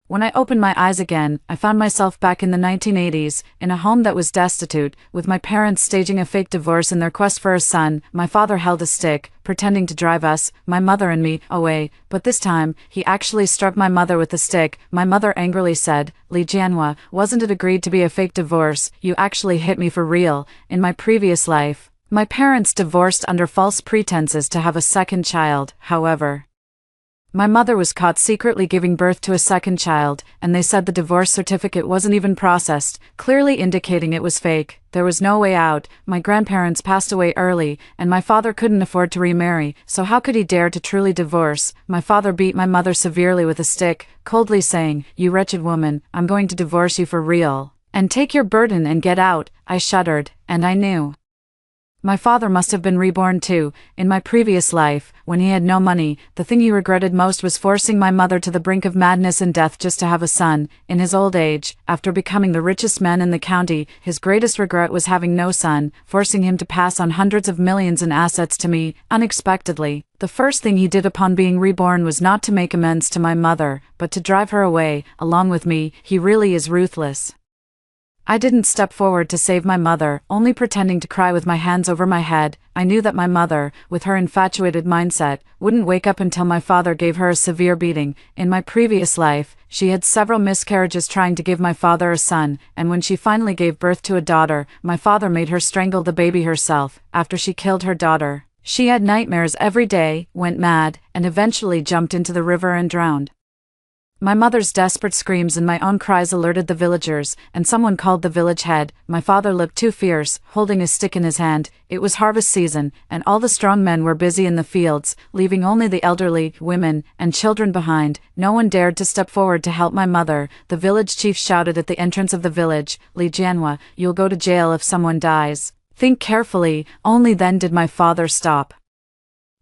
When I opened my eyes again, I found myself back in the 1980s, in a home that was destitute, with my parents staging a fake divorce in their quest for a son. My father held a stick, pretending to drive us, my mother and me, away, but this time, he actually struck my mother with the stick. My mother angrily said, "Li Jianhua, wasn't it agreed to be a fake divorce? You actually hit me for real." In my previous life, my parents divorced under false pretenses to have a second child. However, my mother was caught secretly giving birth to a second child, and they said the divorce certificate wasn't even processed, clearly indicating it was fake. There was no way out. My grandparents passed away early, and my father couldn't afford to remarry, so how could he dare to truly divorce? My father beat my mother severely with a stick, coldly saying, "You wretched woman, I'm going to divorce you for real. And take your burden and get out." I shuddered, and I knew my father must have been reborn too. In my previous life, when he had no money, the thing he regretted most was forcing my mother to the brink of madness and death just to have a son. In his old age, after becoming the richest man in the county, his greatest regret was having no son, forcing him to pass on hundreds of millions in assets to me, unexpectedly. The first thing he did upon being reborn was not to make amends to my mother, but to drive her away, along with me. He really is ruthless. I didn't step forward to save my mother, only pretending to cry with my hands over my head. I knew that my mother, with her infatuated mindset, wouldn't wake up until my father gave her a severe beating. In my previous life, she had several miscarriages trying to give my father a son, and when she finally gave birth to a daughter, my father made her strangle the baby herself. After she killed her daughter, she had nightmares every day, went mad, and eventually jumped into the river and drowned. My mother's desperate screams and my own cries alerted the villagers, and someone called the village head. My father looked too fierce, holding a stick in his hand. It was harvest season, and all the strong men were busy in the fields, leaving only the elderly, women, and children behind. No one dared to step forward to help my mother. The village chief shouted at the entrance of the village, "Li Jianhua, you'll go to jail if someone dies. Think carefully." Only then did my father stop,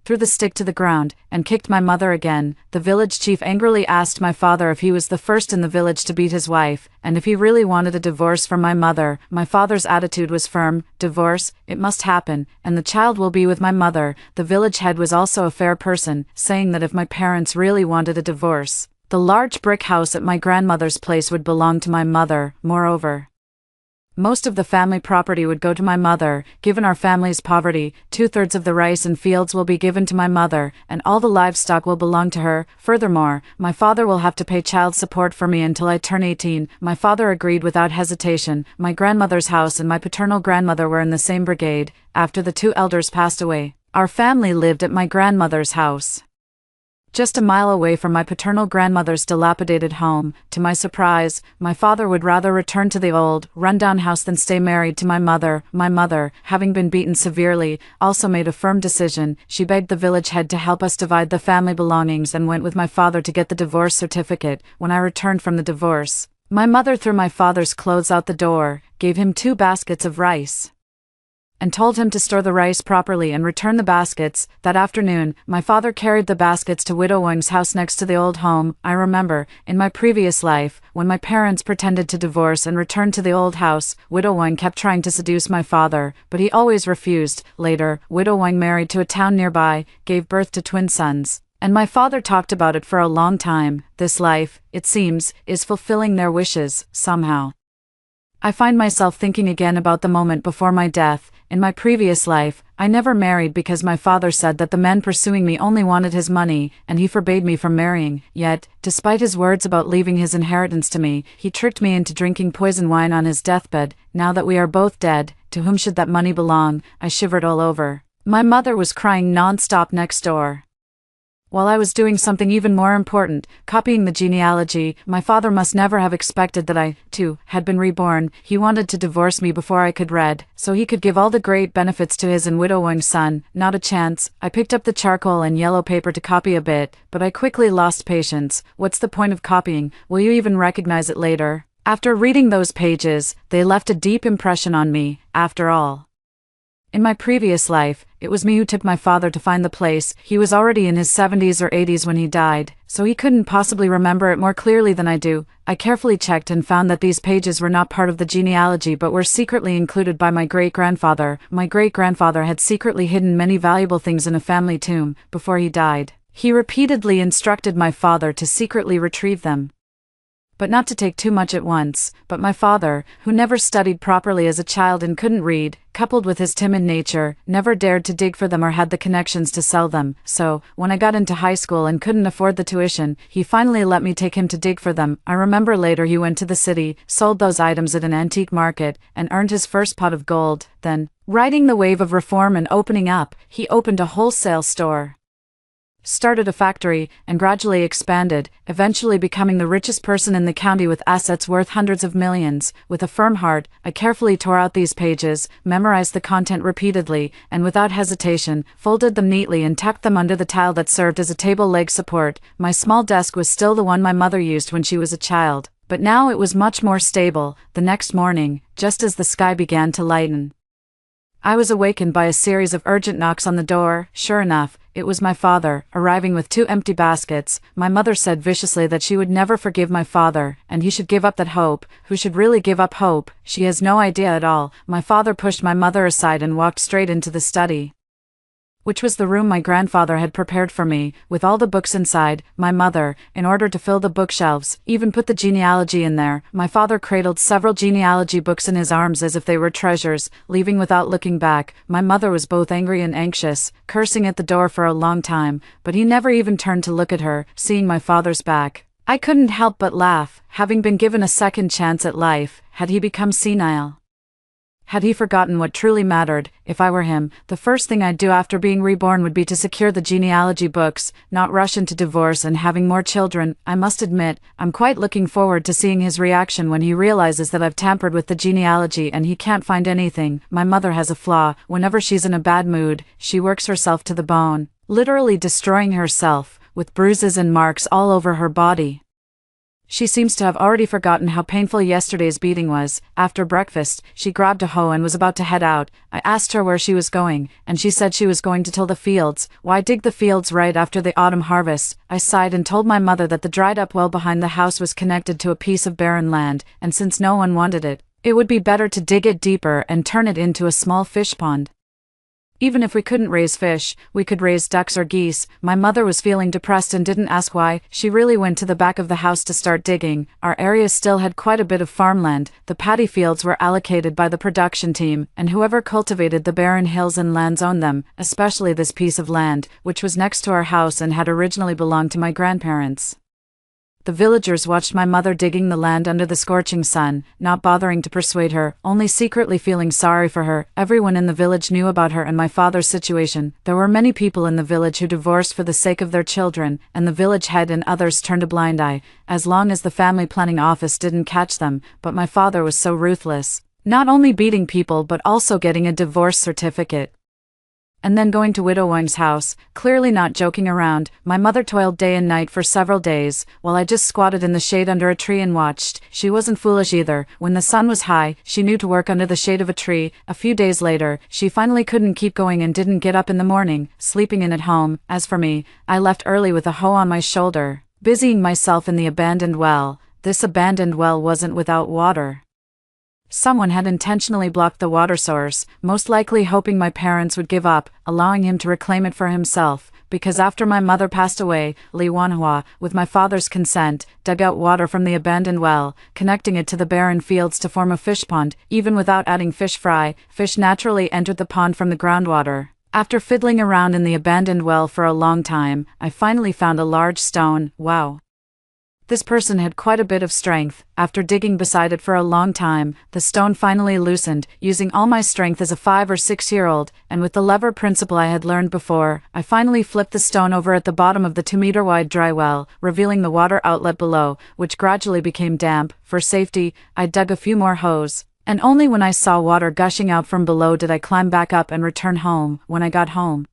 threw the stick to the ground, and kicked my mother again. The village chief angrily asked my father if he was the first in the village to beat his wife, and if he really wanted a divorce from my mother. My father's attitude was firm. "Divorce? It must happen, and the child will be with my mother." The village head was also a fair person, saying that if my parents really wanted a divorce, the large brick house at my grandmother's place would belong to my mother. Moreover, most of the family property would go to my mother. Given our family's poverty, 2/3 of the rice and fields will be given to my mother, and all the livestock will belong to her. Furthermore, my father will have to pay child support for me until I turn 18. My father agreed without hesitation. My grandmother's house and my paternal grandmother were in the same brigade. After the two elders passed away, our family lived at my grandmother's house, just a mile away from my paternal grandmother's dilapidated home. To my surprise, my father would rather return to the old, run-down house than stay married to my mother. My mother, having been beaten severely, also made a firm decision. She begged the village head to help us divide the family belongings and went with my father to get the divorce certificate. When I returned from the divorce, my mother threw my father's clothes out the door, gave him 2 baskets of rice, and told him to store the rice properly and return the baskets. That afternoon, my father carried the baskets to Widow Wang's house next to the old home. I remember, in my previous life, when my parents pretended to divorce and returned to the old house, Widow Wang kept trying to seduce my father, but he always refused. Later, Widow Wang married to a town nearby, gave birth to twin sons, and my father talked about it for a long time. This life, it seems, is fulfilling their wishes, somehow. I find myself thinking again about the moment before my death. In my previous life, I never married because my father said that the men pursuing me only wanted his money, and he forbade me from marrying. Yet, despite his words about leaving his inheritance to me, he tricked me into drinking poison wine on his deathbed. Now that we are both dead, to whom should that money belong? I shivered all over. My mother was crying non-stop next door, while I was doing something even more important, copying the genealogy. My father must never have expected that I, too, had been reborn. He wanted to divorce me before I could read, so he could give all the great benefits to his and Widow Wang's son. Not a chance. I picked up the charcoal and yellow paper to copy a bit, but I quickly lost patience. What's the point of copying? Will you even recognize it later? After reading those pages, they left a deep impression on me. After all, in my previous life, it was me who took my father to find the place. He was already in his 70s or 80s when he died, so he couldn't possibly remember it more clearly than I do. I carefully checked and found that these pages were not part of the genealogy but were secretly included by my great-grandfather. My great-grandfather had secretly hidden many valuable things in a family tomb. Before he died, he repeatedly instructed my father to secretly retrieve them. but not to take too much at once. But my father, who never studied properly as a child and couldn't read, coupled with his timid nature, never dared to dig for them or had the connections to sell them. So, when I got into high school and couldn't afford the tuition, he finally let me take him to dig for them. I remember later he went to the city, sold those items at an antique market, and earned his first pot of gold. Then, riding the wave of reform and opening up, he opened a wholesale store, started a factory, and gradually expanded, eventually becoming the richest person in the county with assets worth hundreds of millions. With a firm heart, I carefully tore out these pages, memorized the content repeatedly, and without hesitation, folded them neatly and tucked them under the tile that served as a table leg support. My small desk was still the one my mother used when she was a child, but now it was much more stable. The next morning, just as the sky began to lighten, I was awakened by a series of urgent knocks on the door. Sure enough, it was my father, arriving with 2 empty baskets. My mother said viciously that she would never forgive my father, and he should give up that hope. Who should really give up hope? She has no idea at all. My father pushed my mother aside and walked straight into the study, which was the room my grandfather had prepared for me, with all the books inside. My mother, in order to fill the bookshelves, even put the genealogy in there. My father cradled several genealogy books in his arms as if they were treasures, leaving without looking back. My mother was both angry and anxious, cursing at the door for a long time, but he never even turned to look at her. Seeing my father's back, I couldn't help but laugh. Having been given a second chance at life, had he become senile? Had he forgotten what truly mattered? If I were him, the first thing I'd do after being reborn would be to secure the genealogy books, not rush into divorce and having more children. I must admit, I'm quite looking forward to seeing his reaction when he realizes that I've tampered with the genealogy and he can't find anything. My mother has a flaw. Whenever she's in a bad mood, she works herself to the bone, literally destroying herself, with bruises and marks all over her body. She seems to have already forgotten how painful yesterday's beating was. After breakfast, she grabbed a hoe and was about to head out. I asked her where she was going, and she said she was going to till the fields. Why dig the fields right after the autumn harvest? I sighed and told my mother that the dried-up well behind the house was connected to a piece of barren land, and since no one wanted it, it would be better to dig it deeper and turn it into a small fish pond. Even if we couldn't raise fish, we could raise ducks or geese. My mother was feeling depressed and didn't ask why. She really went to the back of the house to start digging. Our area still had quite a bit of farmland. The paddy fields were allocated by the production team, and whoever cultivated the barren hills and lands owned them, especially this piece of land, which was next to our house and had originally belonged to my grandparents. The villagers watched my mother digging the land under the scorching sun, not bothering to persuade her, only secretly feeling sorry for her. Everyone in the village knew about her and my father's situation. There were many people in the village who divorced for the sake of their children, and the village head and others turned a blind eye, as long as the family planning office didn't catch them. But my father was so ruthless, not only beating people but also getting a divorce certificate, and then going to Widow Wang's house, clearly not joking around. My mother toiled day and night for several days, while I just squatted in the shade under a tree and watched. She wasn't foolish either. When the sun was high, she knew to work under the shade of a tree. A few days later, she finally couldn't keep going and didn't get up in the morning, sleeping in at home. As for me, I left early with a hoe on my shoulder, busying myself in the abandoned well. This abandoned well wasn't without water. Someone had intentionally blocked the water source, most likely hoping my parents would give up, allowing him to reclaim it for himself, because after my mother passed away, Li Wanhua, with my father's consent, dug out water from the abandoned well, connecting it to the barren fields to form a fish pond. Even without adding fish fry, fish naturally entered the pond from the groundwater. After fiddling around in the abandoned well for a long time, I finally found a large stone. Wow. This person had quite a bit of strength. After digging beside it for a long time, the stone finally loosened. Using all my strength as a 5 or 6-year-old, and with the lever principle I had learned before, I finally flipped the stone over at the bottom of the 2-meter-wide dry well, revealing the water outlet below, which gradually became damp. For safety, I dug a few more holes, and only when I saw water gushing out from below did I climb back up and return home. When I got home,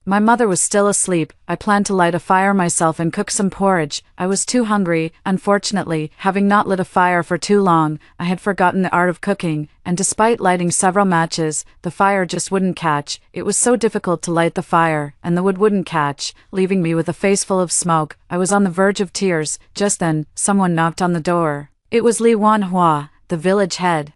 my mother was still asleep. I planned to light a fire myself and cook some porridge. I was too hungry. Unfortunately, having not lit a fire for too long, I had forgotten the art of cooking, and despite lighting several matches, the fire just wouldn't catch. It was so difficult to light the fire, and the wood wouldn't catch, leaving me with a face full of smoke. I was on the verge of tears. Just then, someone knocked on the door. It was Li Wanhua, the village head.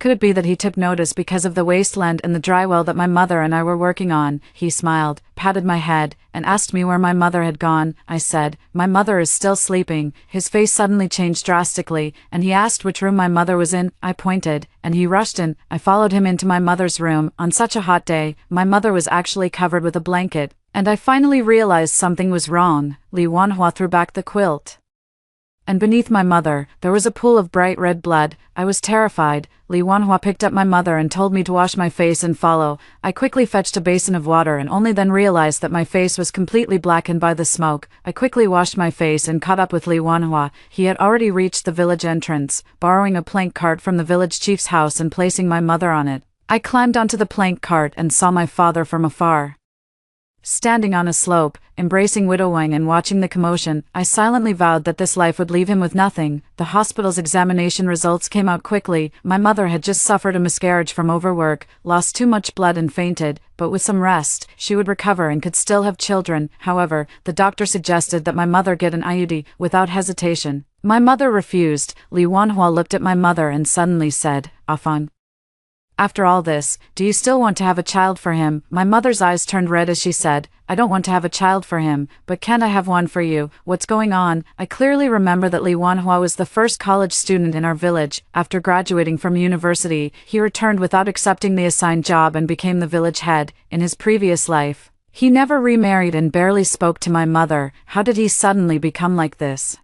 Could it be that he took notice because of the wasteland and the dry well that my mother and I were working on? He smiled, patted my head, and asked me where my mother had gone. I said, "My mother is still sleeping." His face suddenly changed drastically, and he asked which room my mother was in. I pointed, and he rushed in. I followed him into my mother's room. On such a hot day, my mother was actually covered with a blanket, and I finally realized something was wrong. Li Wanhua threw back the quilt, and beneath my mother, there was a pool of bright red blood. I was terrified. Li Wanhua picked up my mother and told me to wash my face and follow. I quickly fetched a basin of water and only then realized that my face was completely blackened by the smoke. I quickly washed my face and caught up with Li Wanhua. He had already reached the village entrance, borrowing a plank cart from the village chief's house and placing my mother on it. I climbed onto the plank cart and saw my father from afar, standing on a slope, embracing Widow Wang and watching the commotion. I silently vowed that this life would leave him with nothing. The hospital's examination results came out quickly. My mother had just suffered a miscarriage from overwork, lost too much blood and fainted, but with some rest, she would recover and could still have children. However, the doctor suggested that my mother get an IUD without hesitation. My mother refused. Li Wanhua looked at my mother and suddenly said, "Afang, after all this, do you still want to have a child for him?" My mother's eyes turned red as she said, "I don't want to have a child for him, but can't I have one for you? What's going on?" I clearly remember that Li Wanhua was the first college student in our village. After graduating from university, he returned without accepting the assigned job and became the village head. In his previous life, he never remarried and barely spoke to my mother. How did he suddenly become like this?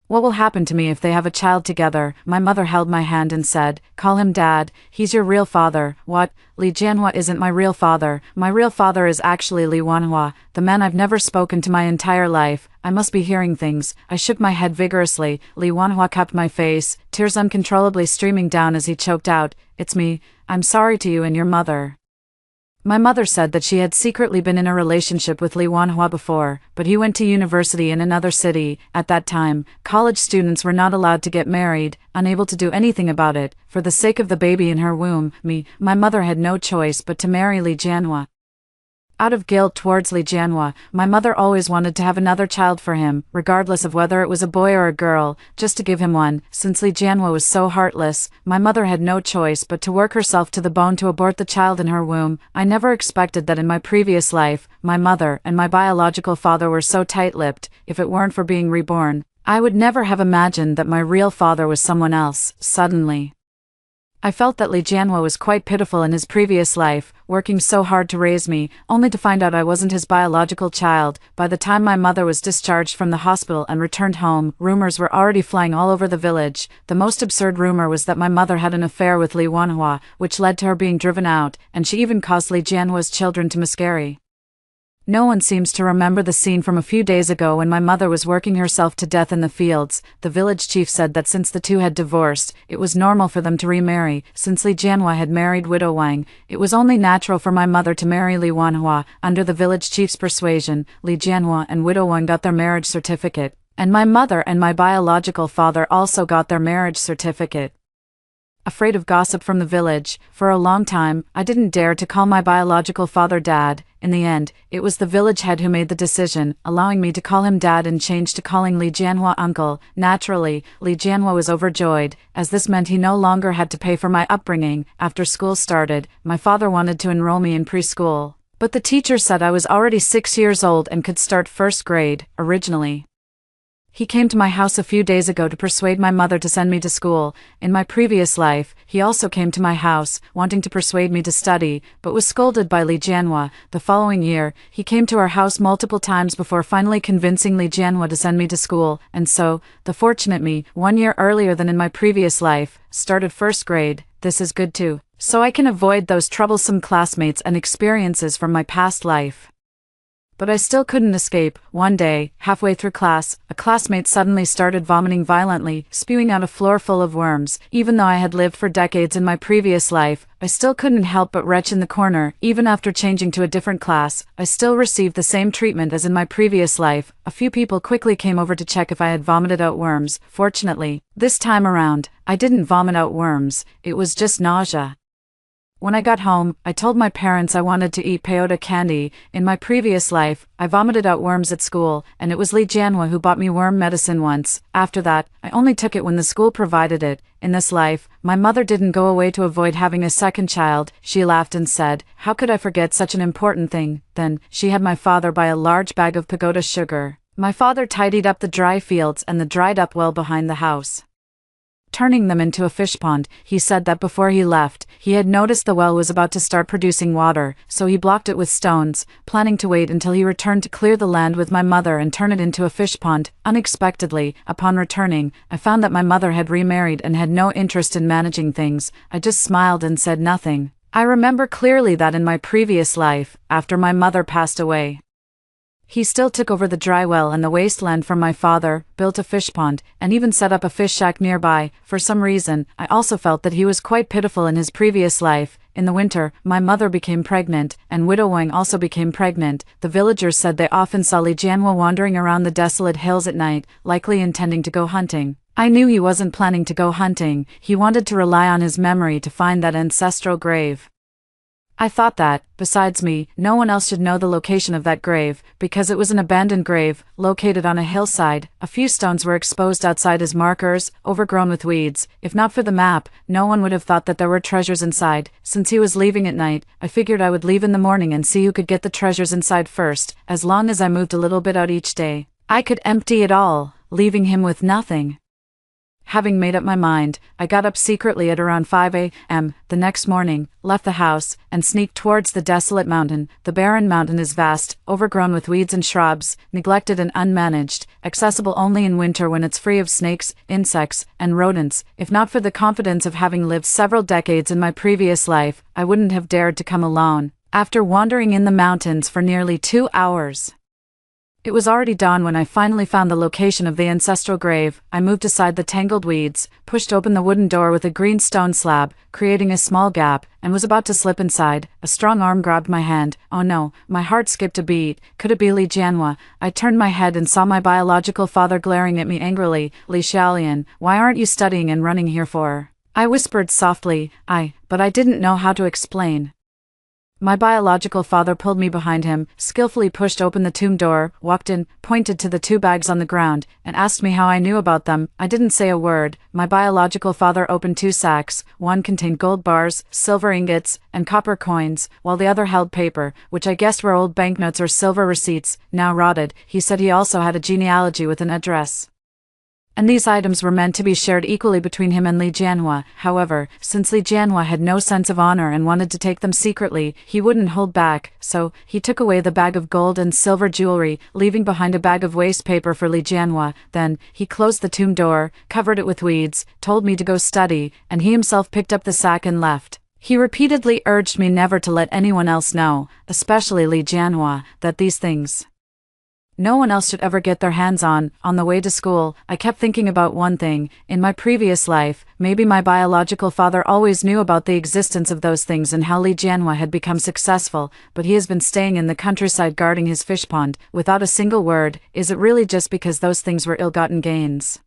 What will happen to me if they have a child together? My mother held my hand and said, "Call him Dad. He's your real father." What? Li Jianhua isn't my real father. My real father is actually Li Wanhua, the man I've never spoken to my entire life. I must be hearing things. I shook my head vigorously. Li Wanhua cupped my face, tears uncontrollably streaming down as he choked out, "It's me. I'm sorry to you and your mother." My mother said that she had secretly been in a relationship with Li Wanhua before, but he went to university in another city. At that time, college students were not allowed to get married, unable to do anything about it. For the sake of the baby in her womb, my mother had no choice but to marry Li Jianhua. Out of guilt towards Li Jianhua, my mother always wanted to have another child for him, regardless of whether it was a boy or a girl, just to give him one. Since Li Jianhua was so heartless, my mother had no choice but to work herself to the bone to abort the child in her womb. I never expected that in my previous life, my mother and my biological father were so tight-lipped. If it weren't for being reborn, I would never have imagined that my real father was someone else. Suddenly, I felt that Li Jianhua was quite pitiful in his previous life, working so hard to raise me, only to find out I wasn't his biological child. By the time my mother was discharged from the hospital and returned home, rumors were already flying all over the village. The most absurd rumor was that my mother had an affair with Li Wanhua, which led to her being driven out, and she even caused Li Jianhua's children to miscarry. No one seems to remember the scene from a few days ago when my mother was working herself to death in the fields. The village chief said that since the two had divorced, it was normal for them to remarry. Since Li Jianhua had married Widow Wang, it was only natural for my mother to marry Li Wanhua. Under the village chief's persuasion, Li Jianhua and Widow Wang got their marriage certificate, and my mother and my biological father also got their marriage certificate. Afraid of gossip from the village, for a long time, I didn't dare to call my biological father Dad. In the end, it was the village head who made the decision, allowing me to call him Dad and change to calling Li Jianhua Uncle. Naturally, Li Jianhua was overjoyed, as this meant he no longer had to pay for my upbringing. After school started, my father wanted to enroll me in preschool, but the teacher said I was already 6 years old and could start first grade. Originally, he came to my house a few days ago to persuade my mother to send me to school. In my previous life, he also came to my house, wanting to persuade me to study, but was scolded by Li Jianhua. The following year, he came to our house multiple times before finally convincing Li Jianhua to send me to school, and so, the fortunate me, 1 year earlier than in my previous life, started first grade. This is good too, so I can avoid those troublesome classmates and experiences from my past life. But I still couldn't escape. One day, halfway through class, a classmate suddenly started vomiting violently, spewing out a floor full of worms. Even though I had lived for decades in my previous life, I still couldn't help but retch in the corner. Even after changing to a different class, I still received the same treatment as in my previous life. A few people quickly came over to check if I had vomited out worms. Fortunately, this time around, I didn't vomit out worms. It was just nausea. When I got home, I told my parents I wanted to eat peyote candy. In my previous life, I vomited out worms at school, and it was Lee Janwa who bought me worm medicine once. After that, I only took it when the school provided it. In this life, my mother didn't go away to avoid having a second child. She laughed and said, "How could I forget such an important thing?" Then, she had my father buy a large bag of pagoda sugar. My father tidied up the dry fields and the dried up well behind the house, turning them into a fish pond. He said that before he left, he had noticed the well was about to start producing water, so he blocked it with stones, planning to wait until he returned to clear the land with my mother and turn it into a fish pond. Unexpectedly, upon returning, I found that my mother had remarried and had no interest in managing things. I just smiled and said nothing. I remember clearly that in my previous life, after my mother passed away, he still took over the dry well and the wasteland from my father, built a fish pond, and even set up a fish shack nearby. For some reason, I also felt that he was quite pitiful in his previous life. In the winter, my mother became pregnant, and Widow Wang also became pregnant. The villagers said they often saw Li Jianhua wandering around the desolate hills at night, likely intending to go hunting. I knew he wasn't planning to go hunting. He wanted to rely on his memory to find that ancestral grave. I thought that, besides me, no one else should know the location of that grave, because it was an abandoned grave, located on a hillside. A few stones were exposed outside as markers, overgrown with weeds. If not for the map, no one would have thought that there were treasures inside. Since he was leaving at night, I figured I would leave in the morning and see who could get the treasures inside first. As long as I moved a little bit out each day, I could empty it all, leaving him with nothing. Having made up my mind, I got up secretly at around 5 a.m. the next morning, left the house, and sneaked towards the desolate mountain. The barren mountain is vast, overgrown with weeds and shrubs, neglected and unmanaged, accessible only in winter when it's free of snakes, insects, and rodents. If not for the confidence of having lived several decades in my previous life, I wouldn't have dared to come alone. After wandering in the mountains for nearly 2 hours, it was already dawn when I finally found the location of the ancestral grave. I moved aside the tangled weeds, pushed open the wooden door with a green stone slab, creating a small gap, and was about to slip inside. A strong arm grabbed my hand. Oh no, my heart skipped a beat. Could it be Li Jianhua? I turned my head and saw my biological father glaring at me angrily. "Li Xiaolian, why aren't you studying and running here for?" I whispered softly, but I didn't know how to explain. My biological father pulled me behind him, skillfully pushed open the tomb door, walked in, pointed to the 2 bags on the ground, and asked me how I knew about them. I didn't say a word. My biological father opened 2 sacks. One contained gold bars, silver ingots, and copper coins, while the other held paper, which I guessed were old banknotes or silver receipts, now rotted. He said he also had a genealogy with an address, and these items were meant to be shared equally between him and Li Jianhua. However, since Li Jianhua had no sense of honor and wanted to take them secretly, he wouldn't hold back, so he took away the bag of gold and silver jewelry, leaving behind a bag of waste paper for Li Jianhua. Then, he closed the tomb door, covered it with weeds, told me to go study, and he himself picked up the sack and left. He repeatedly urged me never to let anyone else know, especially Li Jianhua, that these things no one else should ever get their hands on. On the way to school, I kept thinking about one thing. In my previous life, maybe my biological father always knew about the existence of those things and how Li Jianhua had become successful, but he has been staying in the countryside guarding his fish pond, without a single word. Is it really just because those things were ill-gotten gains?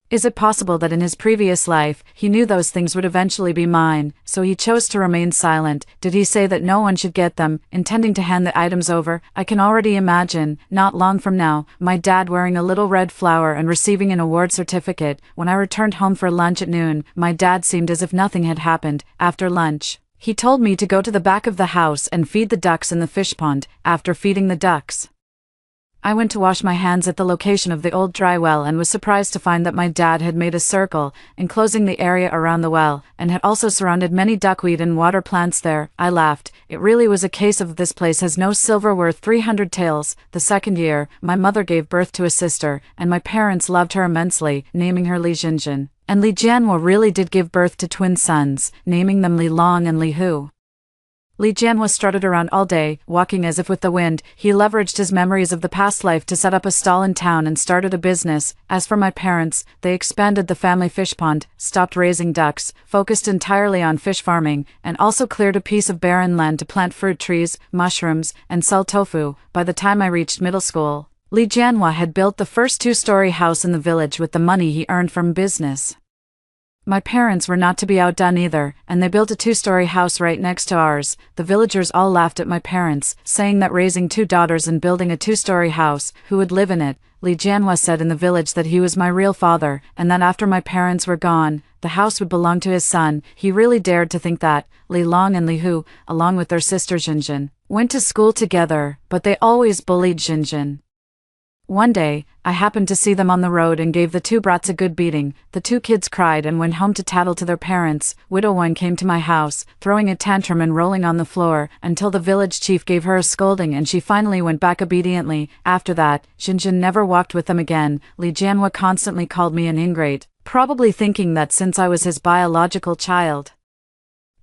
Is it possible that in his previous life, he knew those things would eventually be mine, so he chose to remain silent? Did he say that no one should get them, intending to hand the items over? I can already imagine, not long from now, my dad wearing a little red flower and receiving an award certificate. When I returned home for lunch at noon, my dad seemed as if nothing had happened. After lunch, he told me to go to the back of the house and feed the ducks in the fish pond. After feeding the ducks, I went to wash my hands at the location of the old dry well and was surprised to find that my dad had made a circle, enclosing the area around the well, and had also surrounded many duckweed and water plants there. I laughed. It really was a case of "this place has no silver worth 300 taels." The second year, my mother gave birth to a sister, and my parents loved her immensely, naming her Li Jinjin. And Li Jianhua really did give birth to twin sons, naming them Li Long and Li Hu. Li Jianhua strutted around all day, walking as if with the wind. He leveraged his memories of the past life to set up a stall in town and started a business. As for my parents, they expanded the family fish pond, stopped raising ducks, focused entirely on fish farming, and also cleared a piece of barren land to plant fruit trees, mushrooms, and sell tofu. By the time I reached middle school, Li Jianhua had built the first 2-story house in the village with the money he earned from business. My parents were not to be outdone either, and they built a 2-story house right next to ours. The villagers all laughed at my parents, saying that raising 2 daughters and building a 2-story house, who would live in it? Li Jianhua said in the village that he was my real father, and that after my parents were gone, the house would belong to his son. He really dared to think that. Li Long and Li Hu, along with their sister Jinjin, went to school together, but they always bullied Jinjin. One day, I happened to see them on the road and gave the 2 brats a good beating. The 2 kids cried and went home to tattle to their parents. Widow Wen came to my house, throwing a tantrum and rolling on the floor, until the village chief gave her a scolding and she finally went back obediently. After that, Jinjin never walked with them again. Li Jianhua constantly called me an ingrate, probably thinking that since I was his biological child,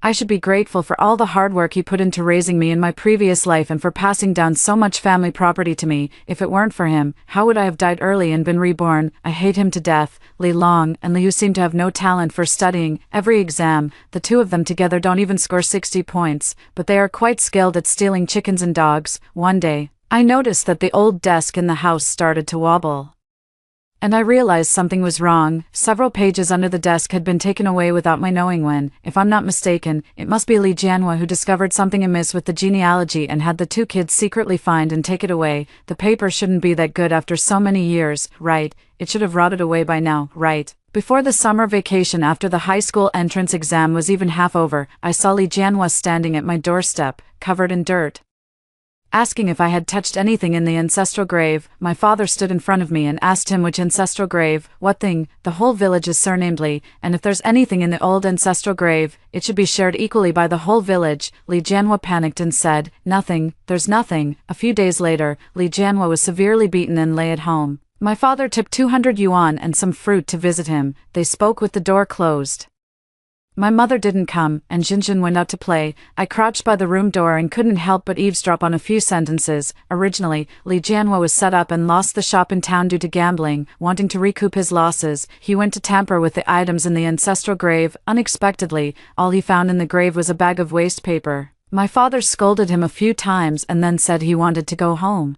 I should be grateful for all the hard work he put into raising me in my previous life and for passing down so much family property to me. If it weren't for him, how would I have died early and been reborn? I hate him to death. Li Long and Li Hu seem to have no talent for studying. Every exam, the 2 of them together don't even score 60 points, but they are quite skilled at stealing chickens and dogs. One day, I noticed that the old desk in the house started to wobble, and I realized something was wrong. Several pages under the desk had been taken away without my knowing when. If I'm not mistaken, it must be Li Jianhua who discovered something amiss with the genealogy and had the 2 kids secretly find and take it away. The paper shouldn't be that good after so many years, right? It should have rotted away by now, right? Before the summer vacation after the high school entrance exam was even half over, I saw Li Jianhua standing at my doorstep, covered in dirt, asking if I had touched anything in the ancestral grave. My father stood in front of me and asked him which ancestral grave. What thing? The whole village is surnamed Li, and if there's anything in the old ancestral grave, it should be shared equally by the whole village. Li Jianhua panicked and said, "Nothing, there's nothing." A few days later, Li Jianhua was severely beaten and lay at home. My father took 200 yuan and some fruit to visit him. They spoke with the door closed. My mother didn't come, and Jinjin went out to play. I crouched by the room door and couldn't help but eavesdrop on a few sentences. Originally, Li Jianhua was set up and lost the shop in town due to gambling. Wanting to recoup his losses, he went to tamper with the items in the ancestral grave. Unexpectedly, all he found in the grave was a bag of waste paper. My father scolded him a few times and then said he wanted to go home.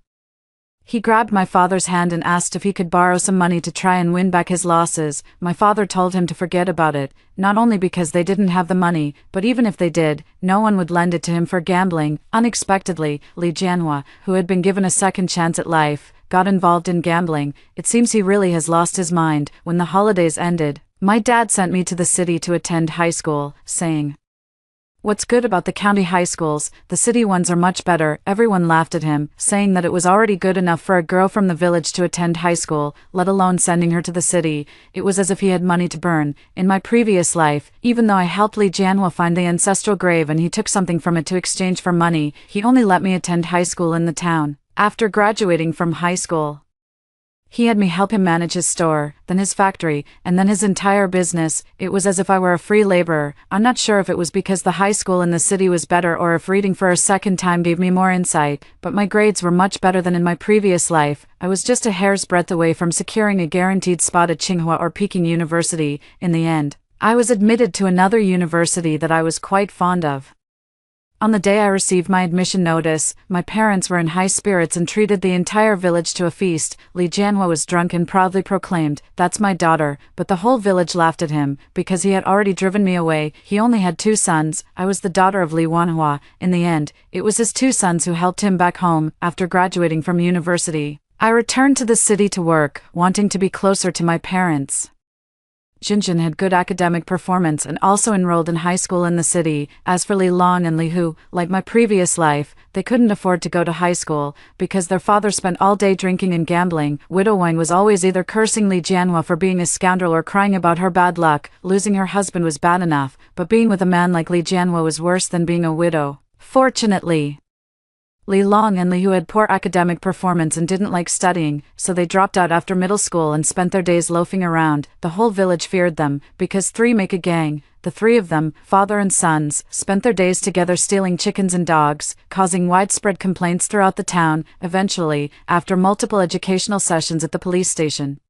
He grabbed my father's hand and asked if he could borrow some money to try and win back his losses. My father told him to forget about it, not only because they didn't have the money, but even if they did, no one would lend it to him for gambling. Unexpectedly, Li Jianhua, who had been given a second chance at life, got involved in gambling. It seems he really has lost his mind. When the holidays ended, my dad sent me to the city to attend high school, saying, "What's good about the county high schools? The city ones are much better." Everyone laughed at him, saying that it was already good enough for a girl from the village to attend high school, let alone sending her to the city. It was as if he had money to burn. In my previous life, even though I helped Li Jianhua find the ancestral grave and he took something from it to exchange for money, he only let me attend high school in the town. After graduating from high school, he had me help him manage his store, then his factory, and then his entire business. It was as if I were a free laborer. I'm not sure if it was because the high school in the city was better or if reading for a second time gave me more insight, but my grades were much better than in my previous life. I was just a hair's breadth away from securing a guaranteed spot at Tsinghua or Peking University. In the end, I was admitted to another university that I was quite fond of. On the day I received my admission notice, my parents were in high spirits and treated the entire village to a feast. Li Jianhua was drunk and proudly proclaimed, "That's my daughter," but the whole village laughed at him, because he had already driven me away. He only had 2 sons. I was the daughter of Li Wanhua. In the end, it was his 2 sons who helped him back home. After graduating from university, I returned to the city to work, wanting to be closer to my parents. Jinjin had good academic performance and also enrolled in high school in the city. As for Li Long and Li Hu, like my previous life, they couldn't afford to go to high school, because their father spent all day drinking and gambling. Widow Wang was always either cursing Li Jianhua for being a scoundrel or crying about her bad luck. Losing her husband was bad enough, but being with a man like Li Jianhua was worse than being a widow. Fortunately, Li Long and Li Hu had poor academic performance and didn't like studying, so they dropped out after middle school and spent their days loafing around. The whole village feared them, because 3 make a gang. The 3 of them, father and sons, spent their days together stealing chickens and dogs, causing widespread complaints throughout the town. Eventually, after multiple educational sessions at the police station,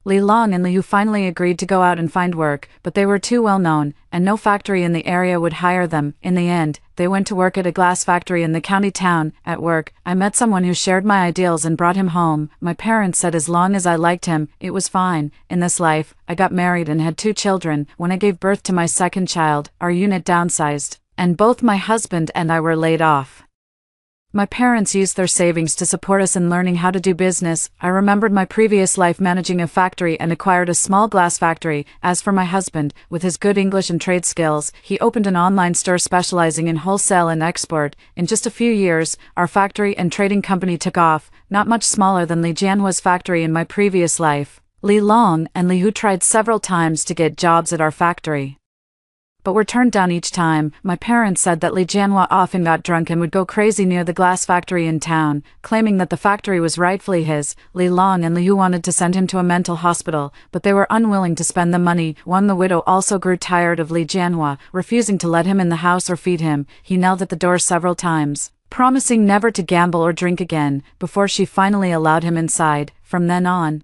Li Long and Li Hu finally agreed to go out and find work, but they were too well known, and no factory in the area would hire them. In the end, they went to work at a glass factory in the county town. At work, I met someone who shared my ideals and brought him home. My parents said as long as I liked him, it was fine. In this life, I got married and had 2 children. When I gave birth to my second child, our unit downsized, and both my husband and I were laid off. My parents used their savings to support us in learning how to do business. I remembered my previous life managing a factory and acquired a small glass factory. As for my husband, with his good English and trade skills, he opened an online store specializing in wholesale and export. In just a few years, our factory and trading company took off, not much smaller than Li Jianhua's factory in my previous life. Li Long and Li Hu tried several times to get jobs at our factory, but were turned down each time. My parents said that Li Jianhua often got drunk and would go crazy near the glass factory in town, claiming that the factory was rightfully his. Li Long and Li Hu wanted to send him to a mental hospital, but they were unwilling to spend the money. The widow also grew tired of Li Jianhua, refusing to let him in the house or feed him. He knelt at the door several times, promising never to gamble or drink again, before she finally allowed him inside. From then on,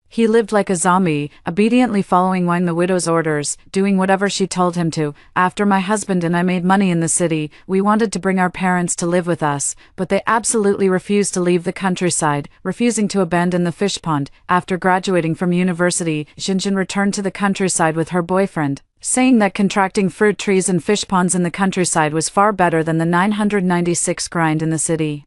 he lived like a zombie, obediently following the widow's orders, doing whatever she told him to. After my husband and I made money in the city, we wanted to bring our parents to live with us, but they absolutely refused to leave the countryside, refusing to abandon the fish pond. After graduating from university, Xinjin returned to the countryside with her boyfriend, saying that contracting fruit trees and fish ponds in the countryside was far better than the 996 grind in the city.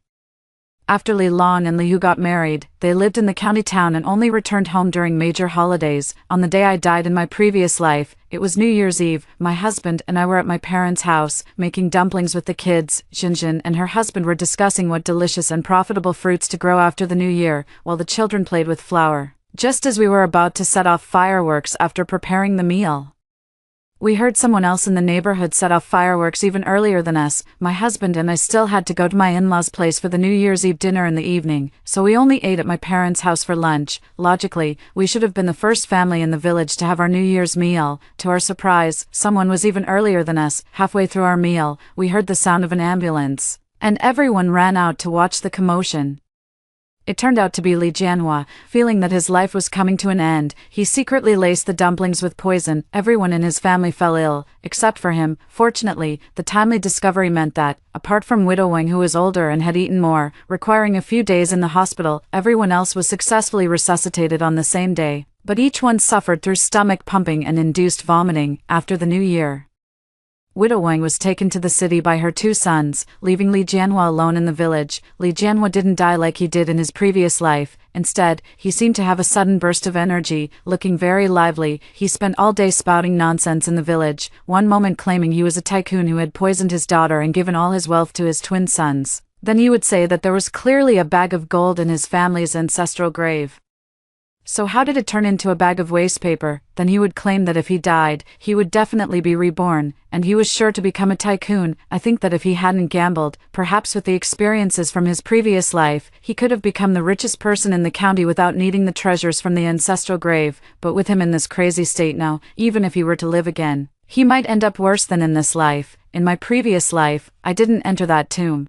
After Li Long and Li Hu got married, they lived in the county town and only returned home during major holidays. On the day I died in my previous life, it was New Year's Eve. My husband and I were at my parents' house, making dumplings with the kids. Xinjin and her husband were discussing what delicious and profitable fruits to grow after the new year, while the children played with flour. Just as we were about to set off fireworks after preparing the meal, we heard someone else in the neighborhood set off fireworks even earlier than us. My husband and I still had to go to my in-laws' place for the New Year's Eve dinner in the evening, so we only ate at my parents' house for lunch. Logically, we should have been the first family in the village to have our New Year's meal. To our surprise, someone was even earlier than us. Halfway through our meal, we heard the sound of an ambulance, and everyone ran out to watch the commotion. It turned out to be Li Jianhua. Feeling that his life was coming to an end, he secretly laced the dumplings with poison. Everyone in his family fell ill, except for him. Fortunately, the timely discovery meant that, apart from widow Wang, who was older and had eaten more, requiring a few days in the hospital, everyone else was successfully resuscitated on the same day. But each one suffered through stomach pumping and induced vomiting. After the new year, widow Wang was taken to the city by her 2 sons, leaving Li Jianhua alone in the village. Li Jianhua didn't die like he did in his previous life. Instead, he seemed to have a sudden burst of energy, looking very lively. He spent all day spouting nonsense in the village, one moment claiming he was a tycoon who had poisoned his daughter and given all his wealth to his twin sons. Then he would say that there was clearly a bag of gold in his family's ancestral grave. So how did it turn into a bag of waste paper? Then he would claim that if he died, he would definitely be reborn, and he was sure to become a tycoon. I think that if he hadn't gambled, perhaps with the experiences from his previous life, he could have become the richest person in the county without needing the treasures from the ancestral grave. But with him in this crazy state now, even if he were to live again, he might end up worse than in this life. In my previous life, I didn't enter that tomb,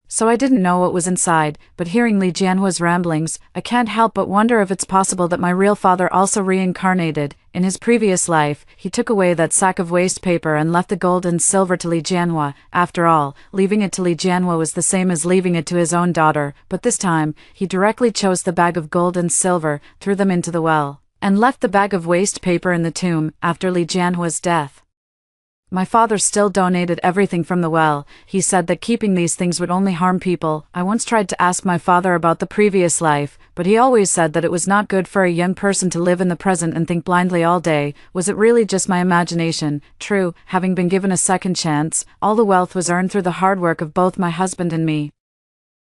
so I didn't know what was inside, but hearing Li Jianhua's ramblings, I can't help but wonder if it's possible that my real father also reincarnated. In his previous life, he took away that sack of waste paper and left the gold and silver to Li Jianhua. After all, leaving it to Li Jianhua was the same as leaving it to his own daughter, but this time, he directly chose the bag of gold and silver, threw them into the well, and left the bag of waste paper in the tomb. After Li Jianhua's death, my father still donated everything from the well. He said that keeping these things would only harm people. I once tried to ask my father about the previous life, but he always said that it was not good for a young person to live in the present and think blindly all day. Was it really just my imagination? True, having been given a second chance, all the wealth was earned through the hard work of both my husband and me.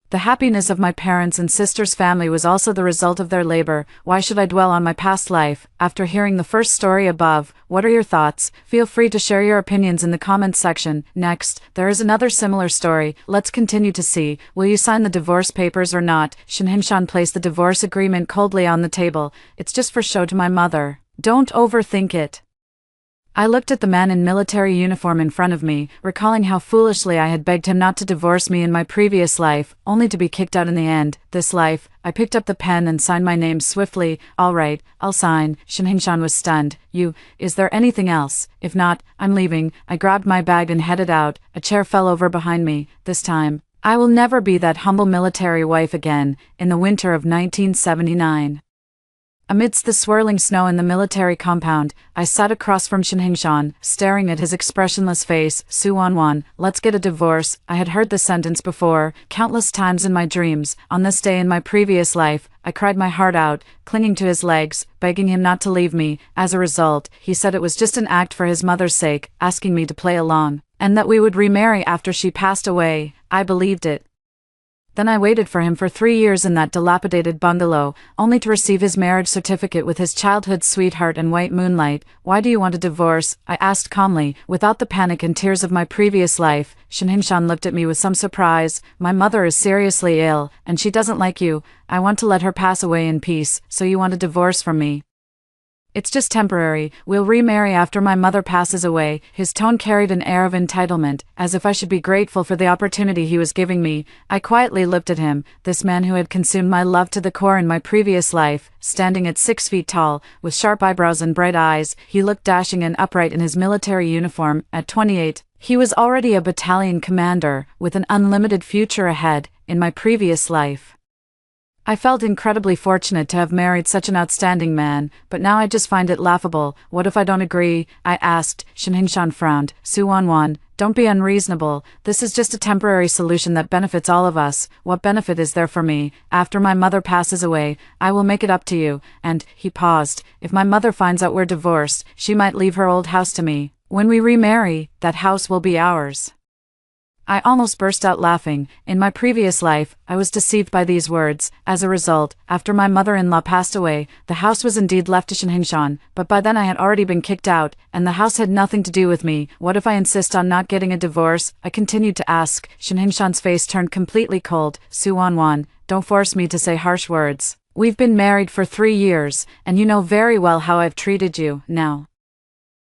The happiness of my parents' and sister's family was also the result of their labor. Why should I dwell on my past life? After hearing the first story above, what are your thoughts? Feel free to share your opinions in the comments section. Next, there is another similar story. Let's continue to see. Will you sign the divorce papers or not? Shin Hingshan placed the divorce agreement coldly on the table. It's just for show to my mother. Don't overthink it. I looked at the man in military uniform in front of me, recalling how foolishly I had begged him not to divorce me in my previous life, only to be kicked out in the end. This life. I picked up the pen and signed my name swiftly. All right, I'll sign. Shinhingshan was stunned. Is there anything else? If not, I'm leaving. I grabbed my bag and headed out. A chair fell over behind me. This time, I will never be that humble military wife again. In the winter of 1979. Amidst the swirling snow in the military compound, I sat across from Shinhingshan, staring at his expressionless face. Su Wanwan, let's get a divorce. I had heard the sentence before, countless times in my dreams. On this day in my previous life, I cried my heart out, clinging to his legs, begging him not to leave me. As a result, he said it was just an act for his mother's sake, asking me to play along, and that we would remarry after she passed away. I believed it. Then I waited for him for 3 years in that dilapidated bungalow, only to receive his marriage certificate with his childhood sweetheart and white moonlight. Why do you want a divorce? I asked calmly, without the panic and tears of my previous life. Shinhingshan looked at me with some surprise. My mother is seriously ill, and she doesn't like you. I want to let her pass away in peace, so you want a divorce from me? It's just temporary. We'll remarry after my mother passes away. His tone carried an air of entitlement, as if I should be grateful for the opportunity he was giving me. I quietly looked at him, this man who had consumed my love to the core in my previous life, standing at 6 feet tall, with sharp eyebrows and bright eyes. He looked dashing and upright in his military uniform. At 28, he was already a battalion commander, with an unlimited future ahead. In my previous life, I felt incredibly fortunate to have married such an outstanding man, but now I just find it laughable. What if I don't agree? I asked. Shinhingshan frowned. Su Wanwan, don't be unreasonable. This is just a temporary solution that benefits all of us. What benefit is there for me? After my mother passes away, I will make it up to you. And, he paused, if my mother finds out we're divorced, she might leave her old house to me. When we remarry, that house will be ours. I almost burst out laughing. In my previous life, I was deceived by these words. As a result, after my mother-in-law passed away, the house was indeed left to Shinhingshan, but by then I had already been kicked out, and the house had nothing to do with me. What if I insist on not getting a divorce? I continued to ask. Shinhingshan's face turned completely cold. Su Wanwan, don't force me to say harsh words. We've been married for 3 years, and you know very well how I've treated you. Now,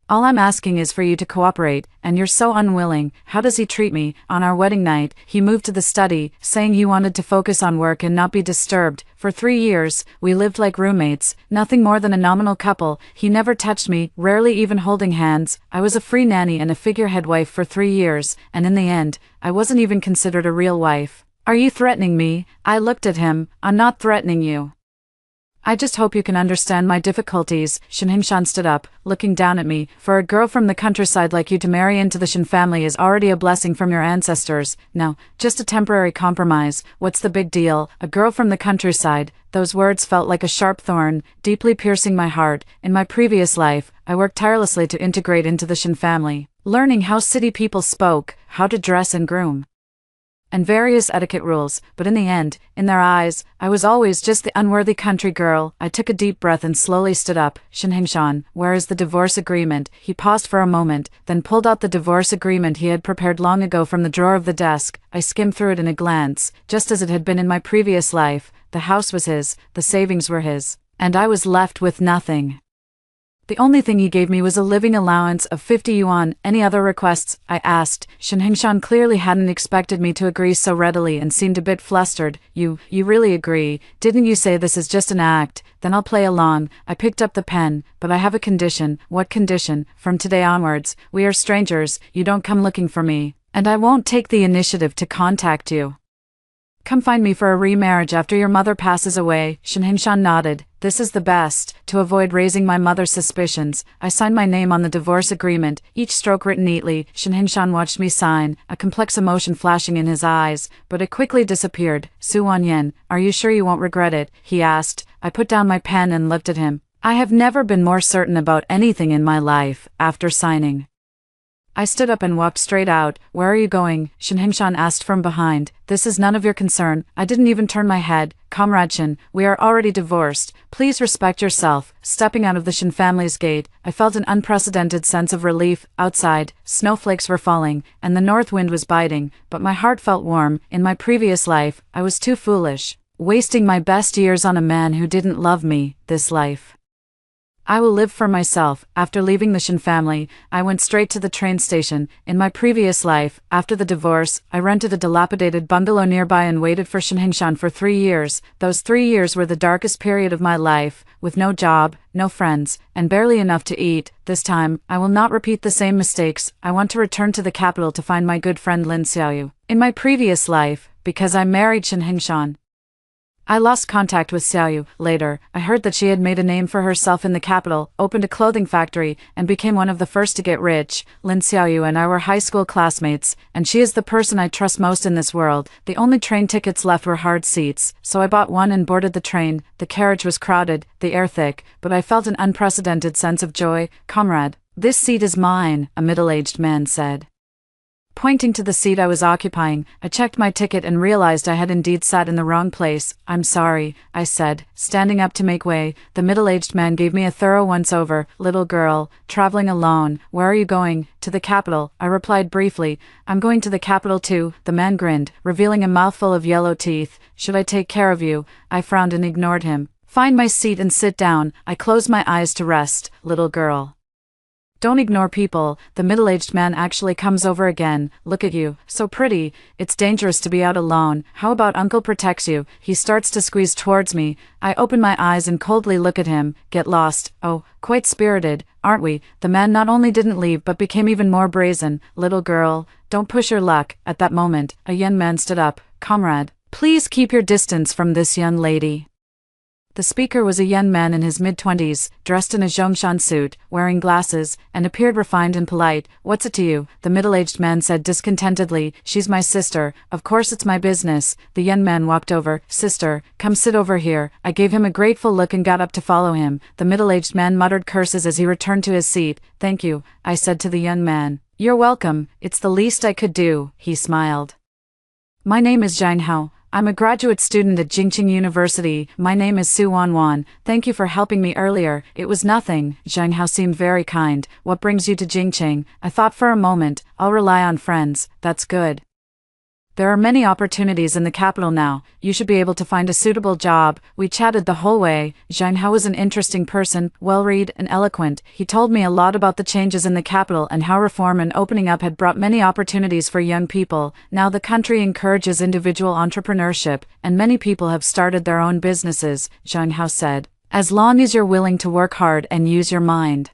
all I'm asking is for you to cooperate, and you're so unwilling. How does he treat me? On our wedding night, he moved to the study, saying he wanted to focus on work and not be disturbed. For 3 years, we lived like roommates, nothing more than a nominal couple. He never touched me, rarely even holding hands. I was a free nanny and a figurehead wife for 3 years, and in the end, I wasn't even considered a real wife. Are you threatening me? I looked at him. I'm not threatening you. I just hope you can understand my difficulties. Shinhingshan stood up, looking down at me. For a girl from the countryside like you to marry into the Shin family is already a blessing from your ancestors. Now, just a temporary compromise. What's the big deal? A girl from the countryside. Those words felt like a sharp thorn, deeply piercing my heart. In my previous life, I worked tirelessly to integrate into the Shin family, learning how city people spoke, how to dress and groom, and various etiquette rules, but in the end, in their eyes, I was always just the unworthy country girl. I took a deep breath and slowly stood up. Shinhingshan, where is the divorce agreement? He paused for a moment, then pulled out the divorce agreement he had prepared long ago from the drawer of the desk. I skimmed through it in a glance, just as it had been in my previous life. The house was his, the savings were his, and I was left with nothing. The only thing he gave me was a living allowance of 50 yuan. Any other requests? I asked. Shinhingshan clearly hadn't expected me to agree so readily and seemed a bit flustered. You really agree? Didn't you say this is just an act? Then I'll play along. I picked up the pen, but I have a condition. What condition? From today onwards, we are strangers. You don't come looking for me, and I won't take the initiative to contact you. Come find me for a remarriage after your mother passes away. Shinhingshan nodded. This is the best. To avoid raising my mother's suspicions, I signed my name on the divorce agreement, each stroke written neatly. Shinhingshan watched me sign, a complex emotion flashing in his eyes, but it quickly disappeared. Su Wanyan, are you sure you won't regret it? He asked. I put down my pen and looked at him. I have never been more certain about anything in my life. After signing, I stood up and walked straight out. Where are you going? Shinhingshan asked from behind. This is none of your concern. I didn't even turn my head. Comrade Shin, we are already divorced. Please respect yourself. Stepping out of the Shin family's gate, I felt an unprecedented sense of relief. Outside, snowflakes were falling, and the north wind was biting, but my heart felt warm. In my previous life, I was too foolish, wasting my best years on a man who didn't love me. This life, I will live for myself. After leaving the Shin family, I went straight to the train station. In my previous life, after the divorce, I rented a dilapidated bungalow nearby and waited for Shin Hengshan for 3 years. Those 3 years were the darkest period of my life, with no job, no friends, and barely enough to eat. This time, I will not repeat the same mistakes. I want to return to the capital to find my good friend Lin Xiaoyu. In my previous life, because I married Shin Hengshan, I lost contact with Xiaoyu. Later, I heard that she had made a name for herself in the capital, opened a clothing factory, and became one of the first to get rich. Lin Xiaoyu and I were high school classmates, and she is the person I trust most in this world. The only train tickets left were hard seats, so I bought one and boarded the train. The carriage was crowded, the air thick, but I felt an unprecedented sense of joy. "Comrade, this seat is mine," a middle-aged man said. Pointing to the seat I was occupying, I checked my ticket and realized I had indeed sat in the wrong place. "I'm sorry," I said, standing up to make way. The middle-aged man gave me a thorough once-over. "Little girl, traveling alone, where are you going?" "To the capital," I replied briefly. "I'm going to the capital too," the man grinned, revealing a mouthful of yellow teeth. "Should I take care of you?" I frowned and ignored him. "Find my seat and sit down." I closed my eyes to rest. "Little girl, don't ignore people." The middle-aged man actually comes over again. "Look at you, so pretty. It's dangerous to be out alone. How about Uncle protects you?" He starts to squeeze towards me. I open my eyes and coldly look at him. "Get lost." "Oh, quite spirited, aren't we?" The man not only didn't leave but became even more brazen. "Little girl, don't push your luck." At that moment, a young man stood up. "Comrade, please keep your distance from this young lady." The speaker was a young man in his mid-20s, dressed in a Zhongshan suit, wearing glasses, and appeared refined and polite. "What's it to you?" the middle-aged man said discontentedly. "She's my sister. Of course it's my business." The young man walked over. "Sister, come sit over here." I gave him a grateful look and got up to follow him. The middle-aged man muttered curses as he returned to his seat. "Thank you," I said to the young man. "You're welcome. It's the least I could do," he smiled. "My name is Zhang Hao. I'm a graduate student at Jingqing University. My name is Su Wanwan. Thank you for helping me earlier." "It was nothing." Zhang Hao seemed very kind. "What brings you to Jingqing?" I thought for a moment. "I'll rely on friends." "That's good. There are many opportunities in the capital now. You should be able to find a suitable job." We chatted the whole way. Zhang Hao was an interesting person, well-read and eloquent. He told me a lot about the changes in the capital and how reform and opening up had brought many opportunities for young people. Now the country encourages individual entrepreneurship, and many people have started their own businesses, Zhang Hao said. "As long as you're willing to work hard and use your mind,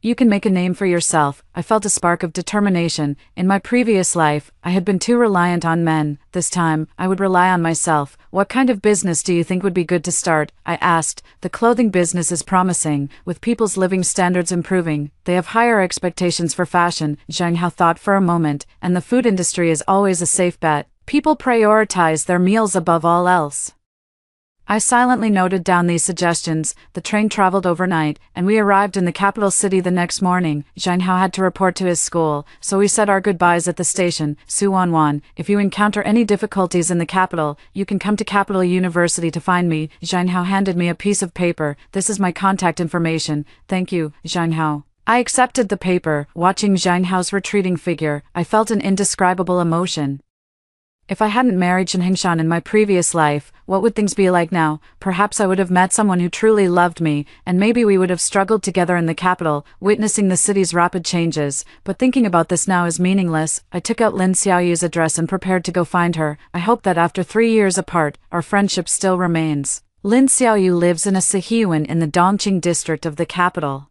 you can make a name for yourself." I felt a spark of determination. In my previous life, I had been too reliant on men. This time, I would rely on myself. "What kind of business do you think would be good to start?" I asked. "The clothing business is promising. With people's living standards improving, they have higher expectations for fashion." Zhang Hao thought for a moment. "And the food industry is always a safe bet. People prioritize their meals above all else." I silently noted down these suggestions. The train traveled overnight, and we arrived in the capital city the next morning. Zhang Hao had to report to his school, so we said our goodbyes at the station. "Su Wanwan, if you encounter any difficulties in the capital, you can come to Capital University to find me." Zhang Hao handed me a piece of paper. "This is my contact information." "Thank you, Zhang Hao." I accepted the paper. Watching Zhang Hao's retreating figure, I felt an indescribable emotion. If I hadn't married Shin Hengshan in my previous life, what would things be like now? Perhaps I would have met someone who truly loved me, and maybe we would have struggled together in the capital, witnessing the city's rapid changes. But thinking about this now is meaningless. I took out Lin Xiaoyu's address and prepared to go find her. I hope that after 3 years apart, our friendship still remains. Lin Xiaoyu lives in a Sihiyuan in the Dongqing district of the capital.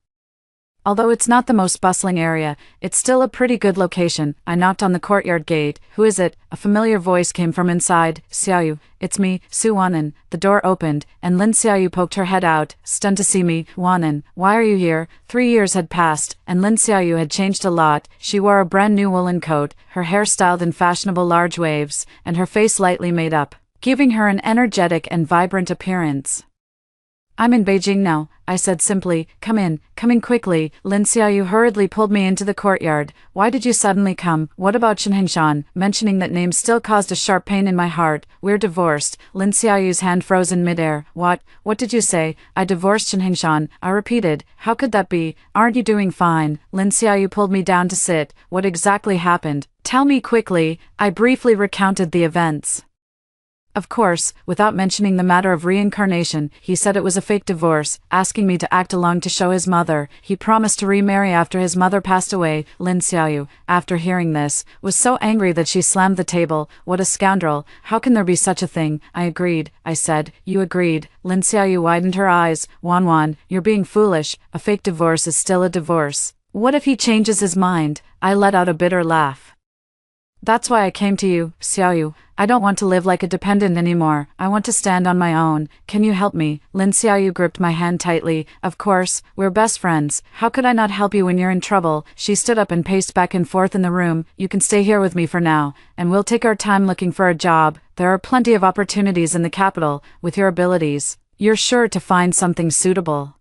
Although it's not the most bustling area, it's still a pretty good location. I knocked on the courtyard gate. "Who is it?" A familiar voice came from inside. "Xiaoyu, it's me, Su Wannan." The door opened, and Lin Xiaoyu poked her head out, stunned to see me. "Wannan, why are you here?" 3 years had passed, and Lin Xiaoyu had changed a lot. She wore a brand new woolen coat, her hair styled in fashionable large waves, and her face lightly made up, giving her an energetic and vibrant appearance. "I'm in Beijing now," I said simply. Come in quickly." Lin Xiaoyu hurriedly pulled me into the courtyard. "Why did you suddenly come? What about Shin Hengshan?" Mentioning that name still caused a sharp pain in my heart. "We're divorced." Lin Xiaoyu's hand froze in midair. What did you say?" "I divorced Shin Hengshan," I repeated. "How could that be? Aren't you doing fine?" Lin Xiaoyu pulled me down to sit. "What exactly happened? Tell me quickly." I briefly recounted the events. Of course, without mentioning the matter of reincarnation, he said it was a fake divorce, asking me to act along to show his mother. He promised to remarry after his mother passed away. Lin Xiaoyu, after hearing this, was so angry that she slammed the table. What a scoundrel! How can there be such a thing? I agreed, I said. You agreed. Lin Xiaoyu widened her eyes. Wan, you're being foolish. A fake divorce is still a divorce. What if he changes his mind? I let out a bitter laugh. That's why I came to you, Xiaoyu. I don't want to live like a dependent anymore. I want to stand on my own. Can you help me? Lin Xiaoyu gripped my hand tightly. Of course, we're best friends. How could I not help you when you're in trouble? She stood up and paced back and forth in the room. You can stay here with me for now, and we'll take our time looking for a job. There are plenty of opportunities in the capital. With your abilities, you're sure to find something suitable.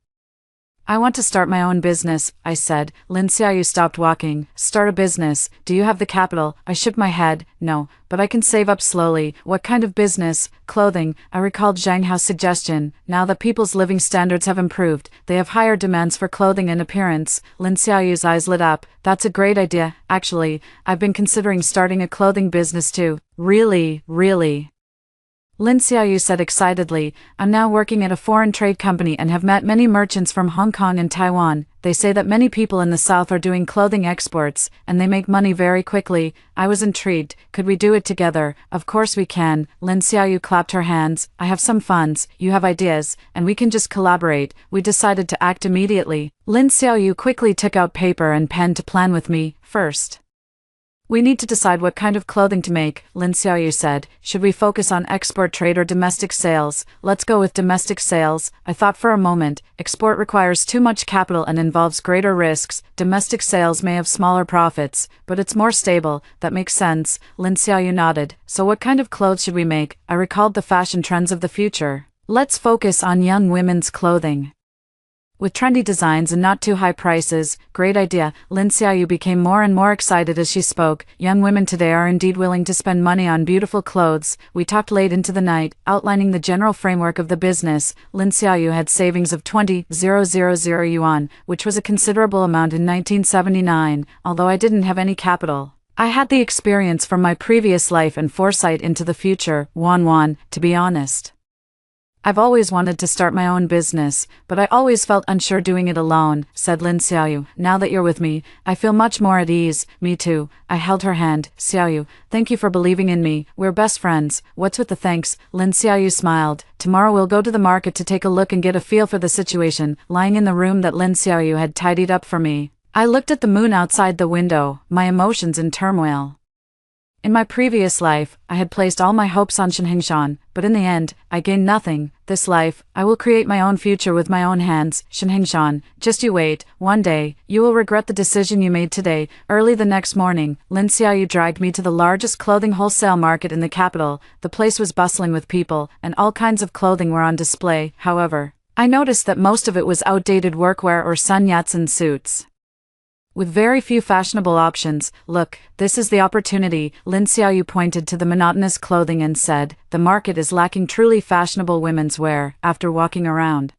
I want to start my own business, I said. Lin Xiaoyu stopped walking. Start a business? Do you have the capital? I shook my head. No, but I can save up slowly. What kind of business? Clothing. I recalled Zhang Hao's suggestion. Now that people's living standards have improved, they have higher demands for clothing and appearance. Lin Xiaoyu's eyes lit up. That's a great idea. Actually, I've been considering starting a clothing business too. Really? Lin Xiaoyu said excitedly. I'm now working at a foreign trade company and have met many merchants from Hong Kong and Taiwan. They say that many people in the South are doing clothing exports, and they make money very quickly. I was intrigued. Could we do it together? Of course we can. Lin Xiaoyu clapped her hands. I have some funds, you have ideas, and we can just collaborate. We decided to act immediately. Lin Xiaoyu quickly took out paper and pen to plan with me. First, we need to decide what kind of clothing to make, Lin Xiaoyu said. Should we focus on export trade or domestic sales? Let's go with domestic sales. I thought for a moment. Export requires too much capital and involves greater risks. Domestic sales may have smaller profits, but it's more stable. That makes sense. Lin Xiaoyu nodded. So what kind of clothes should we make? I recalled the fashion trends of the future. Let's focus on young women's clothing, with trendy designs and not too high prices. Great idea. Lin Xiaoyu became more and more excited as she spoke. Young women today are indeed willing to spend money on beautiful clothes. We talked late into the night, outlining the general framework of the business. Lin Xiaoyu had savings of 20,000 yuan, which was a considerable amount in 1979, although I didn't have any capital. I had the experience from my previous life and foresight into the future. Wan, to be honest, I've always wanted to start my own business, but I always felt unsure doing it alone, said Lin Xiaoyu. Now that you're with me, I feel much more at ease. Me too. I held her hand. Xiaoyu, thank you for believing in me. We're best friends. What's with the thanks? Lin Xiaoyu smiled. Tomorrow we'll go to the market to take a look and get a feel for the situation. Lying in the room that Lin Xiaoyu had tidied up for me, I looked at the moon outside the window, my emotions in turmoil. In my previous life, I had placed all my hopes on Shenhengshan, but in the end, I gained nothing. This life, I will create my own future with my own hands. Shenhengshan, just you wait. One day, you will regret the decision you made today. Early the next morning, Lin Xiaoyu dragged me to the largest clothing wholesale market in the capital. The place was bustling with people, and all kinds of clothing were on display. However, I noticed that most of it was outdated workwear or Sun Yat-sen suits, with very few fashionable options. Look, this is the opportunity. Lin Xiaoyu pointed to the monotonous clothing and said, the market is lacking truly fashionable women's wear. After walking around,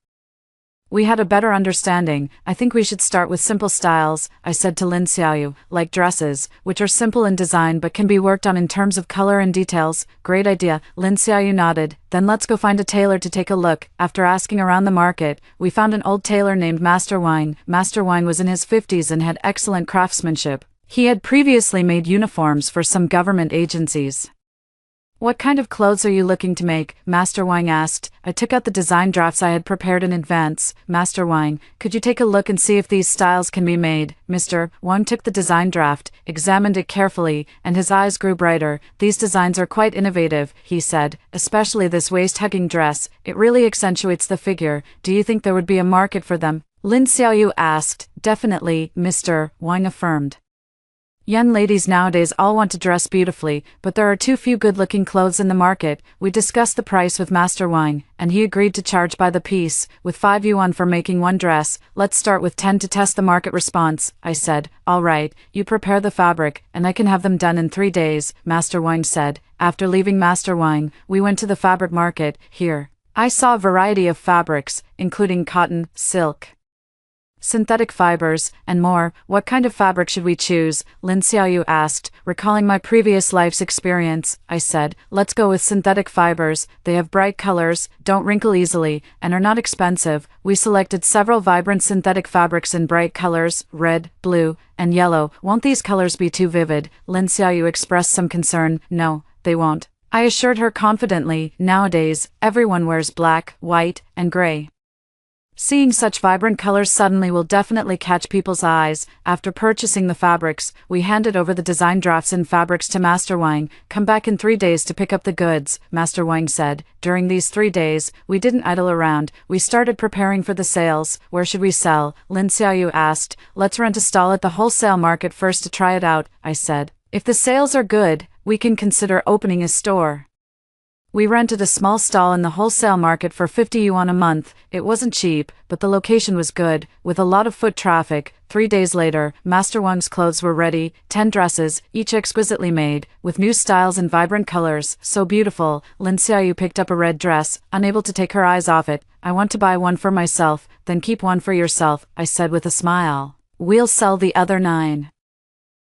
we had a better understanding. I think we should start with simple styles, I said to Lin Xiaoyu, like dresses, which are simple in design but can be worked on in terms of color and details. Great idea. Lin Xiaoyu nodded. Then let's go find a tailor to take a look. After asking around the market, we found an old tailor named Master Wang. Master Wang was in his 50s and had excellent craftsmanship. He had previously made uniforms for some government agencies. What kind of clothes are you looking to make? Master Wang asked. I took out the design drafts I had prepared in advance. Master Wang, could you take a look and see if these styles can be made? Mr. Wang took the design draft, examined it carefully, and his eyes grew brighter. These designs are quite innovative, he said, especially this waist-hugging dress. It really accentuates the figure. Do you think there would be a market for them? Lin Xiaoyu asked. Definitely, Mr. Wang affirmed. Young ladies nowadays all want to dress beautifully, but there are too few good-looking clothes in the market. We discussed the price with Master Wang, and he agreed to charge by the piece, with 5 yuan for making one dress. Let's start with 10 to test the market response, I said. All right, you prepare the fabric, and I can have them done in 3 days, Master Wang said. After leaving Master Wang, we went to the fabric market. Here, I saw a variety of fabrics, including cotton, silk, synthetic fibers, and more. What kind of fabric should we choose? Lin Xiaoyu asked, recalling my previous life's experience. I said, let's go with synthetic fibers. They have bright colors, don't wrinkle easily, and are not expensive. We selected several vibrant synthetic fabrics in bright colors, red, blue, and yellow. Won't these colors be too vivid? Lin Xiaoyu expressed some concern. No, they won't, I assured her confidently. Nowadays, everyone wears black, white, and gray. Seeing such vibrant colors suddenly will definitely catch people's eyes. After purchasing the fabrics, we handed over the design drafts and fabrics to Master Wang. Come back in 3 days to pick up the goods, Master Wang said. During these 3 days, we didn't idle around. We started preparing for the sales. Where should we sell? Lin Xiaoyu asked. Let's rent a stall at the wholesale market first to try it out, I said. If the sales are good, we can consider opening a store. We rented a small stall in the wholesale market for 50 yuan a month. It wasn't cheap, but the location was good, with a lot of foot traffic. 3 days later, Master Wang's clothes were ready, 10 dresses, each exquisitely made, with new styles and vibrant colors. So beautiful. Lin Xiaoyu picked up a red dress, unable to take her eyes off it. I want to buy one for myself, then keep one for yourself, I said with a smile. We'll sell the other 9.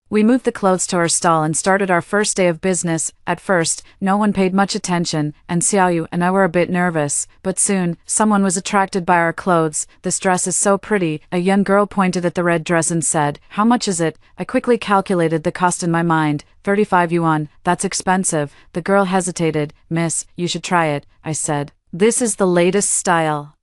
We moved the clothes to our stall and started our first day of business. At first, no one paid much attention, and Xiaoyu and I were a bit nervous, but soon, someone was attracted by our clothes. This dress is so pretty. A young girl pointed at the red dress and said, how much is it? I quickly calculated the cost in my mind. 35 yuan, that's expensive. The girl hesitated. Miss, you should try it, I said. This is the latest style,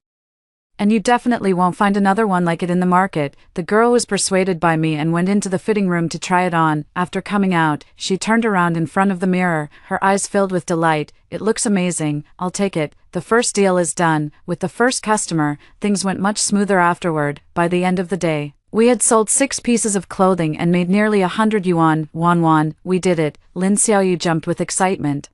and you definitely won't find another one like it in the market. The girl was persuaded by me and went into the fitting room to try it on. After coming out, she turned around in front of the mirror, her eyes filled with delight. It looks amazing, I'll take it. The first deal is done. With the first customer, things went much smoother afterward. By the end of the day, we had sold 6 pieces of clothing and made nearly 100 yuan. We did it. Lin Xiaoyu jumped with excitement.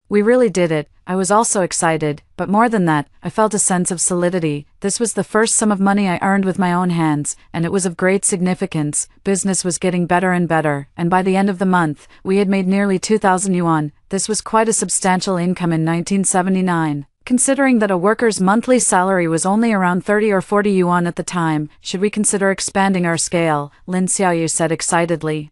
We really did it. I was also excited, but more than that, I felt a sense of solidity. This was the first sum of money I earned with my own hands, and it was of great significance. Business was getting better and better, and by the end of the month, we had made nearly 2,000 yuan. This was quite a substantial income in 1979. Considering that a worker's monthly salary was only around 30 or 40 yuan at the time, should we consider expanding our scale? Lin Xiaoyu said excitedly.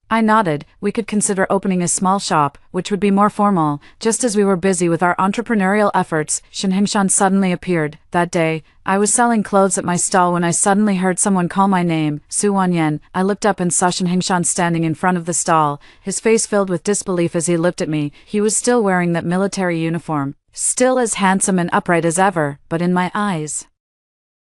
I nodded. We could consider opening a small shop, which would be more formal. Just as we were busy with our entrepreneurial efforts, Shen Hingshan suddenly appeared. That day, I was selling clothes at my stall when I suddenly heard someone call my name, Su Wanyan. I looked up and saw Shen Hingshan standing in front of the stall, his face filled with disbelief as he looked at me. He was still wearing that military uniform, still as handsome and upright as ever, but in my eyes,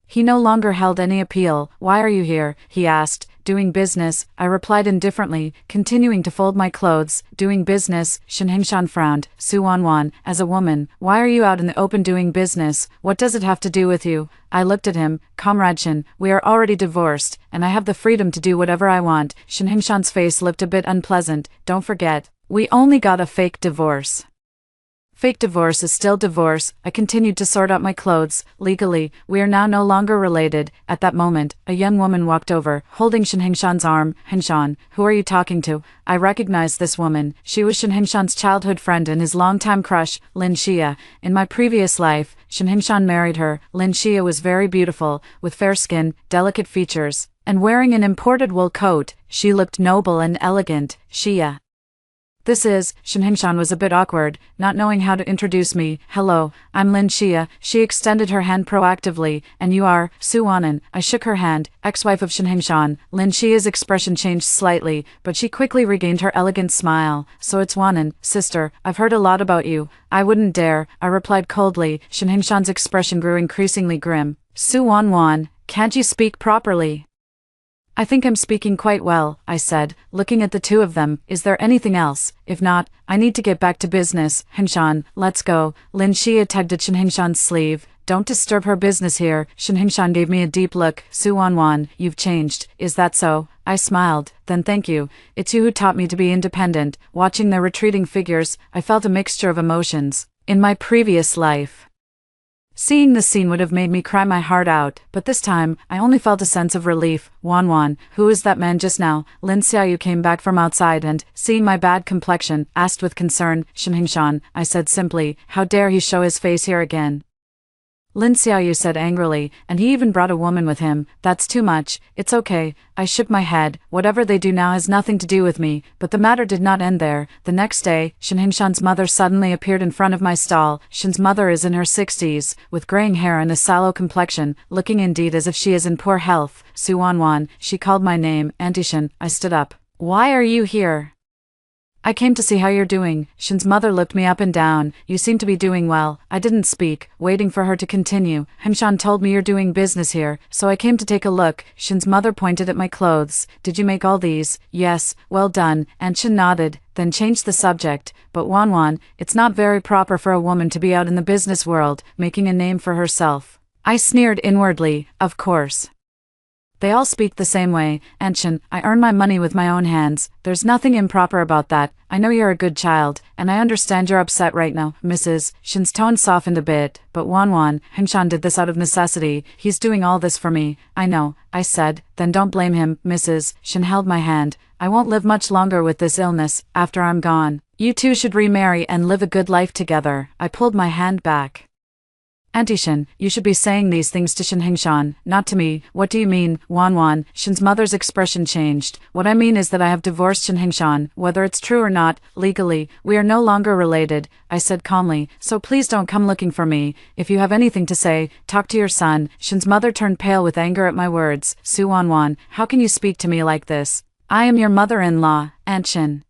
he no longer held any appeal. Why are you here? He asked. Doing business, I replied indifferently, continuing to fold my clothes. Doing business, Shen Hingshan frowned. Su Wanwan, as a woman, why are you out in the open doing business? What does it have to do with you? I looked at him. Comrade Shen, we are already divorced, and I have the freedom to do whatever I want. Shen Hingshan's face looked a bit unpleasant. Don't forget, we only got a fake divorce. Fake divorce is still divorce. I continued to sort out my clothes. Legally, we are now no longer related. At that moment, a young woman walked over, holding Shen Hingshan's arm. Hingshan, who are you talking to? I recognized this woman. She was Shen Hingshan's childhood friend and his longtime crush, Lin Xia. In my previous life, Shen Hingshan married her. Lin Xia was very beautiful, with fair skin, delicate features, and wearing an imported wool coat. She looked noble and elegant. Xia. This is, Shen Hingshan was a bit awkward, not knowing how to introduce me. Hello, I'm Lin Xia. She extended her hand proactively. And you are, Su Wanan. I shook her hand, ex-wife of Shen Hingshan. Lin Xia's expression changed slightly, but she quickly regained her elegant smile. So it's Wanan, sister. I've heard a lot about you. I wouldn't dare, I replied coldly. Shen Hingshan's expression grew increasingly grim. Su Wanwan, can't you speak properly? I think I'm speaking quite well, I said, looking at the two of them. Is there anything else? If not, I need to get back to business. Hingshan, let's go. Lin Xia tugged at Shen Hingshan's sleeve. Don't disturb her business here. Shen Hingshan gave me a deep look. Su Wanwan, you've changed. Is that so? I smiled. Then thank you. It's you who taught me to be independent. Watching their retreating figures, I felt a mixture of emotions. In my previous life, seeing this scene would have made me cry my heart out, but this time, I only felt a sense of relief. Wanwan, who is that man just now? Lin Xiaoyu came back from outside and, seeing my bad complexion, asked with concern. Shen Hingshan, I said simply. How dare he show his face here again? Lin Xiaoyu said angrily, and he even brought a woman with him. That's too much. It's okay. I shook my head. Whatever they do now has nothing to do with me. But the matter did not end there. The next day, Shen Hingshan's mother suddenly appeared in front of my stall. Shen's mother is in her 60s, with graying hair and a sallow complexion, looking indeed as if she is in poor health. Su Wanwan, she called my name. Auntie Shen. I stood up. Why are you here? I came to see how you're doing. Shen's mother looked me up and down. You seem to be doing well. I didn't speak, waiting for her to continue. Hingshan told me you're doing business here, so I came to take a look. Shen's mother pointed at my clothes. Did you make all these? Yes, well done. And Shen nodded, then changed the subject. But Wanwan, it's not very proper for a woman to be out in the business world, making a name for herself. I sneered inwardly, of course. They all speak the same way. And Shen, I earn my money with my own hands. There's nothing improper about that. I know you're a good child, and I understand you're upset right now, Mrs. Shen's tone softened a bit, but Wanwan, Hingshan did this out of necessity. He's doing all this for me. I know, I said. Then don't blame him, Mrs. Shen held my hand. I won't live much longer with this illness, after I'm gone. You two should remarry and live a good life together. I pulled my hand back. Auntie Shen, you should be saying these things to Shen Hingshan, not to me. What do you mean, Wanwan? Shen's mother's expression changed. What I mean is that I have divorced Shen Hingshan, whether it's true or not, legally, we are no longer related, I said calmly, so please don't come looking for me. If you have anything to say, talk to your son. Shen's mother turned pale with anger at my words. Su Wanwan, how can you speak to me like this? I am your mother-in-law, Aunt Shen.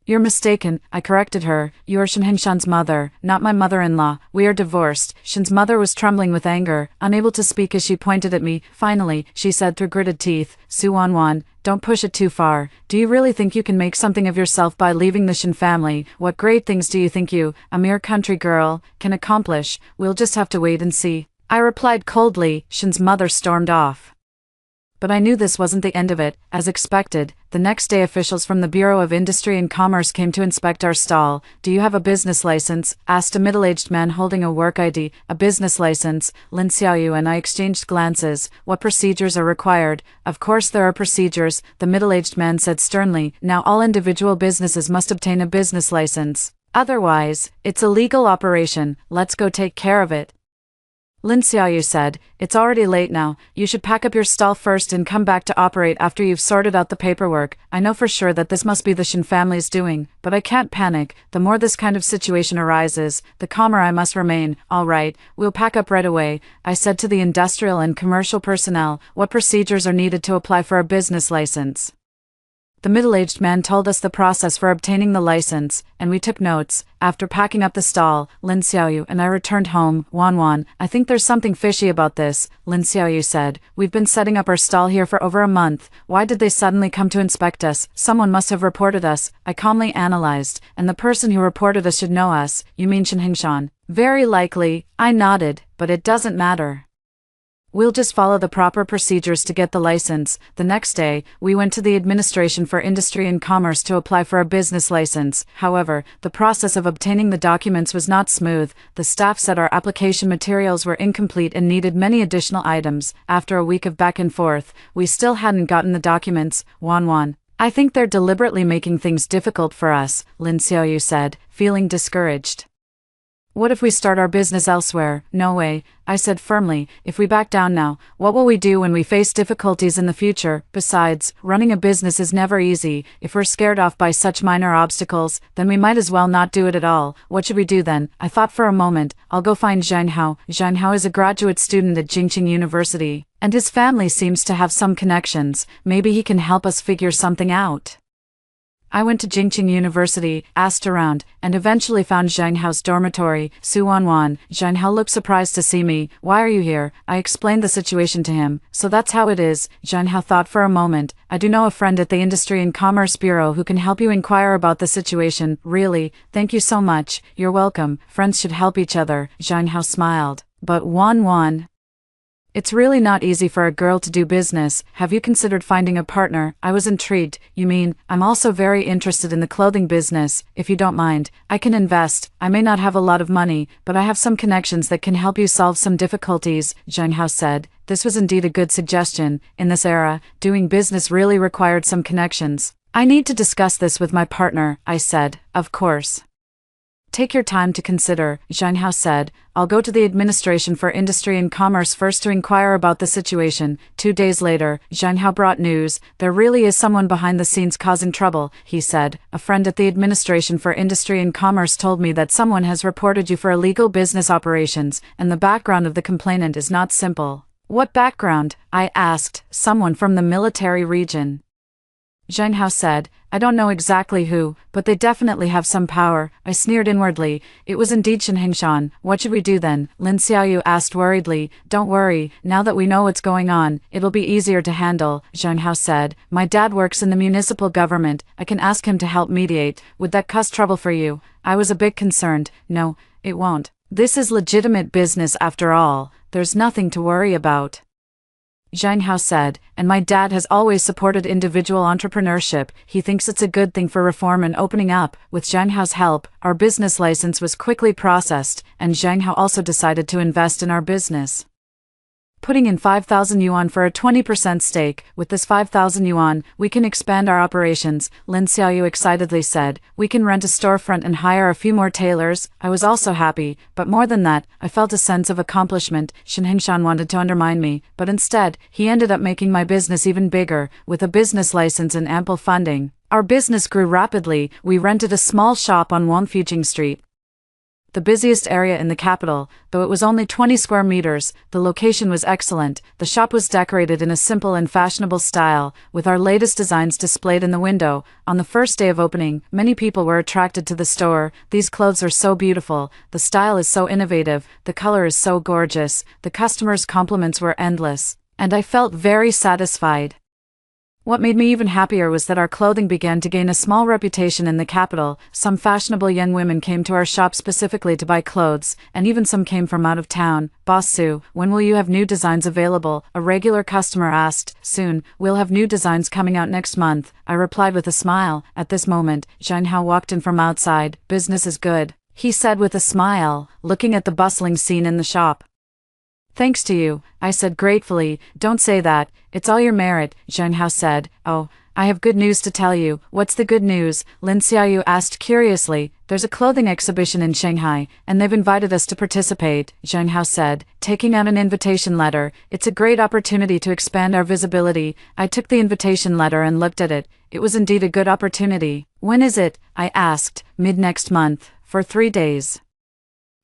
You're mistaken, I corrected her. You are Shen Hingshan's mother, not my mother-in-law. We are divorced. Shen's mother was trembling with anger, unable to speak as she pointed at me. Finally, she said through gritted teeth, Su Wanwan, don't push it too far. Do you really think you can make something of yourself by leaving the Shen family? What great things do you think you, a mere country girl, can accomplish? We'll just have to wait and see. I replied coldly. Shen's mother stormed off. But I knew this wasn't the end of it. As expected, the next day officials from the Bureau of Industry and Commerce came to inspect our stall. Do you have a business license? Asked a middle-aged man holding a work ID. A business license. Lin Xiaoyu and I exchanged glances. What procedures are required? Of course there are procedures, the middle-aged man said sternly. Now all individual businesses must obtain a business license. Otherwise, it's a legal operation. Let's go take care of it. Lin Xiaoyu said, it's already late now. You should pack up your stall first and come back to operate after you've sorted out the paperwork. I know for sure that this must be the Shen family's doing, but I can't panic. The more this kind of situation arises, the calmer I must remain. All right, we'll pack up right away, I said to the industrial and commercial personnel. What procedures are needed to apply for a business license? The middle-aged man told us the process for obtaining the license, and we took notes. After packing up the stall, Lin Xiaoyu and I returned home. Wanwan, I think there's something fishy about this, Lin Xiaoyu said. We've been setting up our stall here for over a month. Why did they suddenly come to inspect us? Someone must have reported us, I calmly analyzed, and the person who reported us should know us. You mean Shen Hingshan? Very likely, I nodded, but it doesn't matter. We'll just follow the proper procedures to get the license. The next day, we went to the Administration for Industry and Commerce to apply for a business license. However, the process of obtaining the documents was not smooth. The staff said our application materials were incomplete and needed many additional items. After a week of back and forth, we still hadn't gotten the documents. Wanwan, I think they're deliberately making things difficult for us, Lin Xiaoyu said, feeling discouraged. What if we start our business elsewhere? No way, I said firmly. If we back down now, what will we do when we face difficulties in the future? Besides, running a business is never easy. If we're scared off by such minor obstacles, then we might as well not do it at all. What should we do then? I thought for a moment. I'll go find Zhang Hao. Zhang Hao is a graduate student at Jingqing University, and his family seems to have some connections. Maybe he can help us figure something out. I went to Jingqing University, asked around, and eventually found Zhang Hao's dormitory. Su Wanwan, Zhang Hao looked surprised to see me. Why are you here? I explained the situation to him. So that's how it is. Zhang Hao thought for a moment. I do know a friend at the Industry and Commerce Bureau who can help you inquire about the situation. Really? Thank you so much. You're welcome. Friends should help each other. Zhang Hao smiled. But Wanwan, it's really not easy for a girl to do business. Have you considered finding a partner? I was intrigued. You mean, I'm also very interested in the clothing business. If you don't mind, I can invest. I may not have a lot of money, but I have some connections that can help you solve some difficulties, Zhang Hao said. This was indeed a good suggestion. In this era, doing business really required some connections. I need to discuss this with my partner, I said. Of course. Take your time to consider, Zhang Hao said. I'll go to the Administration for Industry and Commerce first to inquire about the situation. 2 days later, Zhang Hao brought news. There really is someone behind the scenes causing trouble, he said. A friend at the Administration for Industry and Commerce told me that someone has reported you for illegal business operations, and the background of the complainant is not simple. What background? I asked. Someone from the military region. Zhang Hao said, I don't know exactly who, but they definitely have some power. I sneered inwardly. It was indeed Shen Hengshan. What should we do then? Lin Xiaoyu asked worriedly. Don't worry, now that we know what's going on, it'll be easier to handle, Zhang Hao said. My dad works in the municipal government. I can ask him to help mediate. Would that cause trouble for you? I was a bit concerned. No, it won't. This is legitimate business after all. There's nothing to worry about, Zhang Hao said, and my dad has always supported individual entrepreneurship. He thinks it's a good thing for reform and opening up. With Zhang Hao's help, our business license was quickly processed, and Zhang Hao also decided to invest in our business, putting in 5,000 yuan for a 20% stake. With this 5,000 yuan, we can expand our operations, Lin Xiaoyu excitedly said. We can rent a storefront and hire a few more tailors. I was also happy, but more than that, I felt a sense of accomplishment. Shen Hengshan wanted to undermine me, but instead, he ended up making my business even bigger. With a business license and ample funding, our business grew rapidly. We rented a small shop on Wangfujing Street, the busiest area in the capital. Though it was only 20 square meters, the location was excellent. The shop was decorated in a simple and fashionable style, with our latest designs displayed in the window. On the first day of opening, many people were attracted to the store. These clothes are so beautiful, the style is so innovative, the color is so gorgeous. The customers' compliments were endless, and I felt very satisfied. What made me even happier was that our clothing began to gain a small reputation in the capital. Some fashionable young women came to our shop specifically to buy clothes, and even some came from out of town. Boss Su, when will you have new designs available? A regular customer asked. Soon, we'll have new designs coming out next month, I replied with a smile. At this moment, Zhang Hao walked in from outside. Business is good, he said with a smile, looking at the bustling scene in the shop. Thanks to you, I said gratefully. Don't say that, it's all your merit, Zhang Hao said. Oh, I have good news to tell you. What's the good news? Lin Xiaoyu asked curiously. There's a clothing exhibition in Shanghai, and they've invited us to participate, Zhang Hao said, taking out an invitation letter. It's a great opportunity to expand our visibility. I took the invitation letter and looked at it. It was indeed a good opportunity. When is it? I asked. Mid-next month, for 3 days,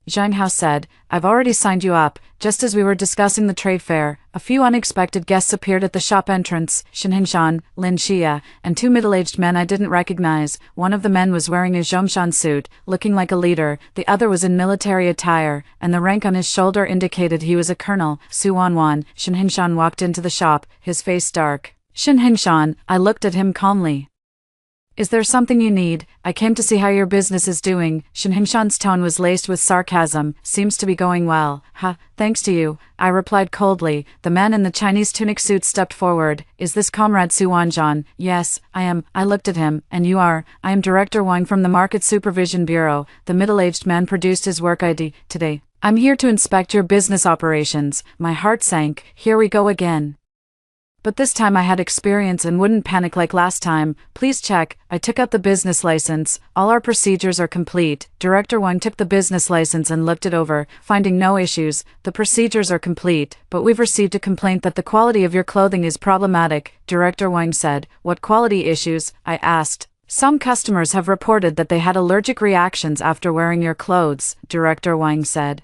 Zhang Hao said. I've already signed you up. Just as we were discussing the trade fair, a few unexpected guests appeared at the shop entrance. Shen Hengshan, Lin Xia, and 2 middle-aged men I didn't recognize. One of the men was wearing a Zhongshan suit, looking like a leader. The other was in military attire, and the rank on his shoulder indicated he was a colonel. Su Wanwan. Shen Hengshan walked into the shop, his face dark. Shen Hengshan, I looked at him calmly. Is there something you need? I came to see how your business is doing. Shen Hengshan's tone was laced with sarcasm. Seems to be going well. Thanks to you, I replied coldly. The man in the Chinese tunic suit stepped forward. Is this Comrade Su Wanzhan? Yes, I am. I looked at him. And you are? I am Director Wang from the Market Supervision Bureau. The middle-aged man produced his work ID. Today, I'm here to inspect your business operations. My heart sank. Here we go again. But this time I had experience and wouldn't panic like last time. Please check. I took out the business license. All our procedures are complete. Director Wang took the business license and looked it over, finding no issues. The procedures are complete, but we've received a complaint that the quality of your clothing is problematic, Director Wang said. What quality issues? I asked. Some customers have reported that they had allergic reactions after wearing your clothes, Director Wang said.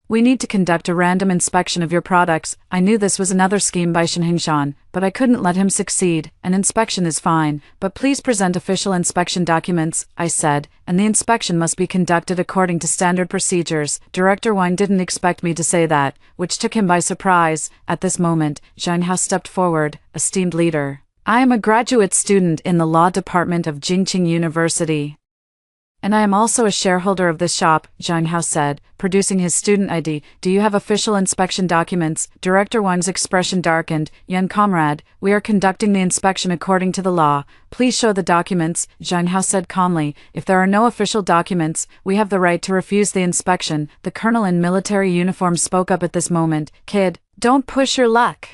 We need to conduct a random inspection of your products. I knew this was another scheme by Shen Hengshan, but I couldn't let him succeed. An inspection is fine, but please present official inspection documents, I said, and the inspection must be conducted according to standard procedures. Director Wang didn't expect me to say that, which took him by surprise. At this moment, Zhang Hao stepped forward. Esteemed leader, I am a graduate student in the law department of Jingqing University, and I am also a shareholder of this shop, Zhang Hao said, producing his student ID. Do you have official inspection documents? Director Wang's expression darkened. Young comrade, we are conducting the inspection according to the law. Please show the documents, Zhang Hao said calmly. If there are no official documents, we have the right to refuse the inspection. The colonel in military uniform spoke up at this moment. Kid, don't push your luck.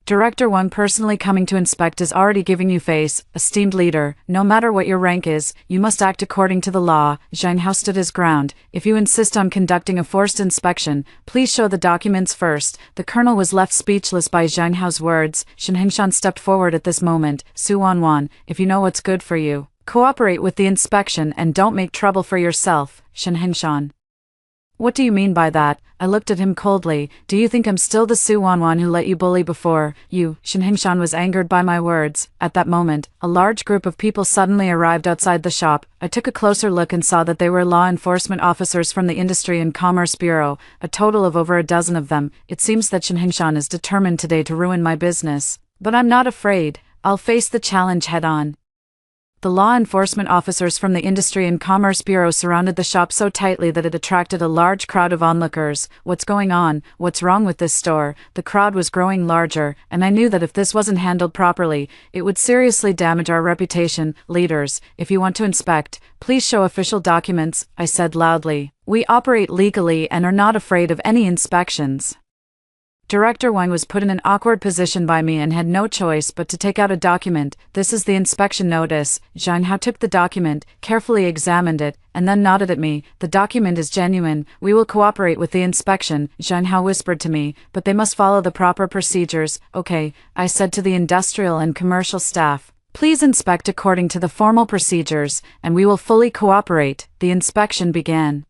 Director 1 personally coming to inspect is already giving you face, esteemed leader. No matter what your rank is, you must act according to the law. Zhang Hao stood his ground. If you insist on conducting a forced inspection, please show the documents first. The colonel was left speechless by Zhang Hao's words. Shen Hingshan stepped forward at this moment. Su Wanwan, if you know what's good for you, cooperate with the inspection and don't make trouble for yourself. Shen Hingshan. What do you mean by that? I looked at him coldly. Do you think I'm still the Su Wanwan who let you bully before? You. Shen Hingshan was angered by my words. At that moment, a large group of people suddenly arrived outside the shop. I took a closer look and saw that they were law enforcement officers from the Industry and Commerce Bureau, a total of over a dozen of them. It seems that Shen Hingshan is determined today to ruin my business. But I'm not afraid. I'll face the challenge head-on. The law enforcement officers from the Industry and Commerce Bureau surrounded the shop so tightly that it attracted a large crowd of onlookers. What's going on? What's wrong with this store? The crowd was growing larger, and I knew that if this wasn't handled properly, it would seriously damage our reputation. Leaders, if you want to inspect, please show official documents, I said loudly. We operate legally and are not afraid of any inspections. Director Wang was put in an awkward position by me and had no choice but to take out a document. This is the inspection notice. Zhang Hao took the document, carefully examined it, and then nodded at me. The document is genuine. We will cooperate with the inspection, Zhang Hao whispered to me, but they must follow the proper procedures. Okay, I said to the industrial and commercial staff. Please inspect according to the formal procedures, and we will fully cooperate. The inspection began.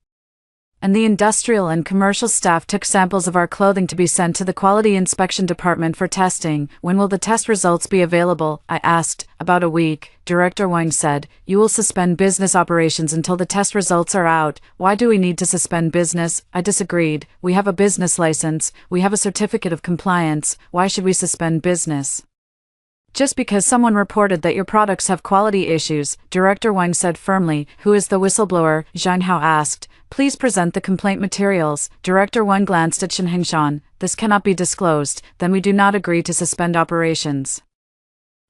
And the industrial and commercial staff took samples of our clothing to be sent to the quality inspection department for testing. When will the test results be available? I asked. About a week, Director Wang said. You will suspend business operations until the test results are out. Why do we need to suspend business? I disagreed. We have a business license. We have a certificate of compliance. Why should we suspend business? Just because someone reported that your products have quality issues, Director Wang said firmly. Who is the whistleblower? Zhang Hao asked. Please present the complaint materials. Director Wang glanced at Shen Hingshan. This cannot be disclosed, then we do not agree to suspend operations.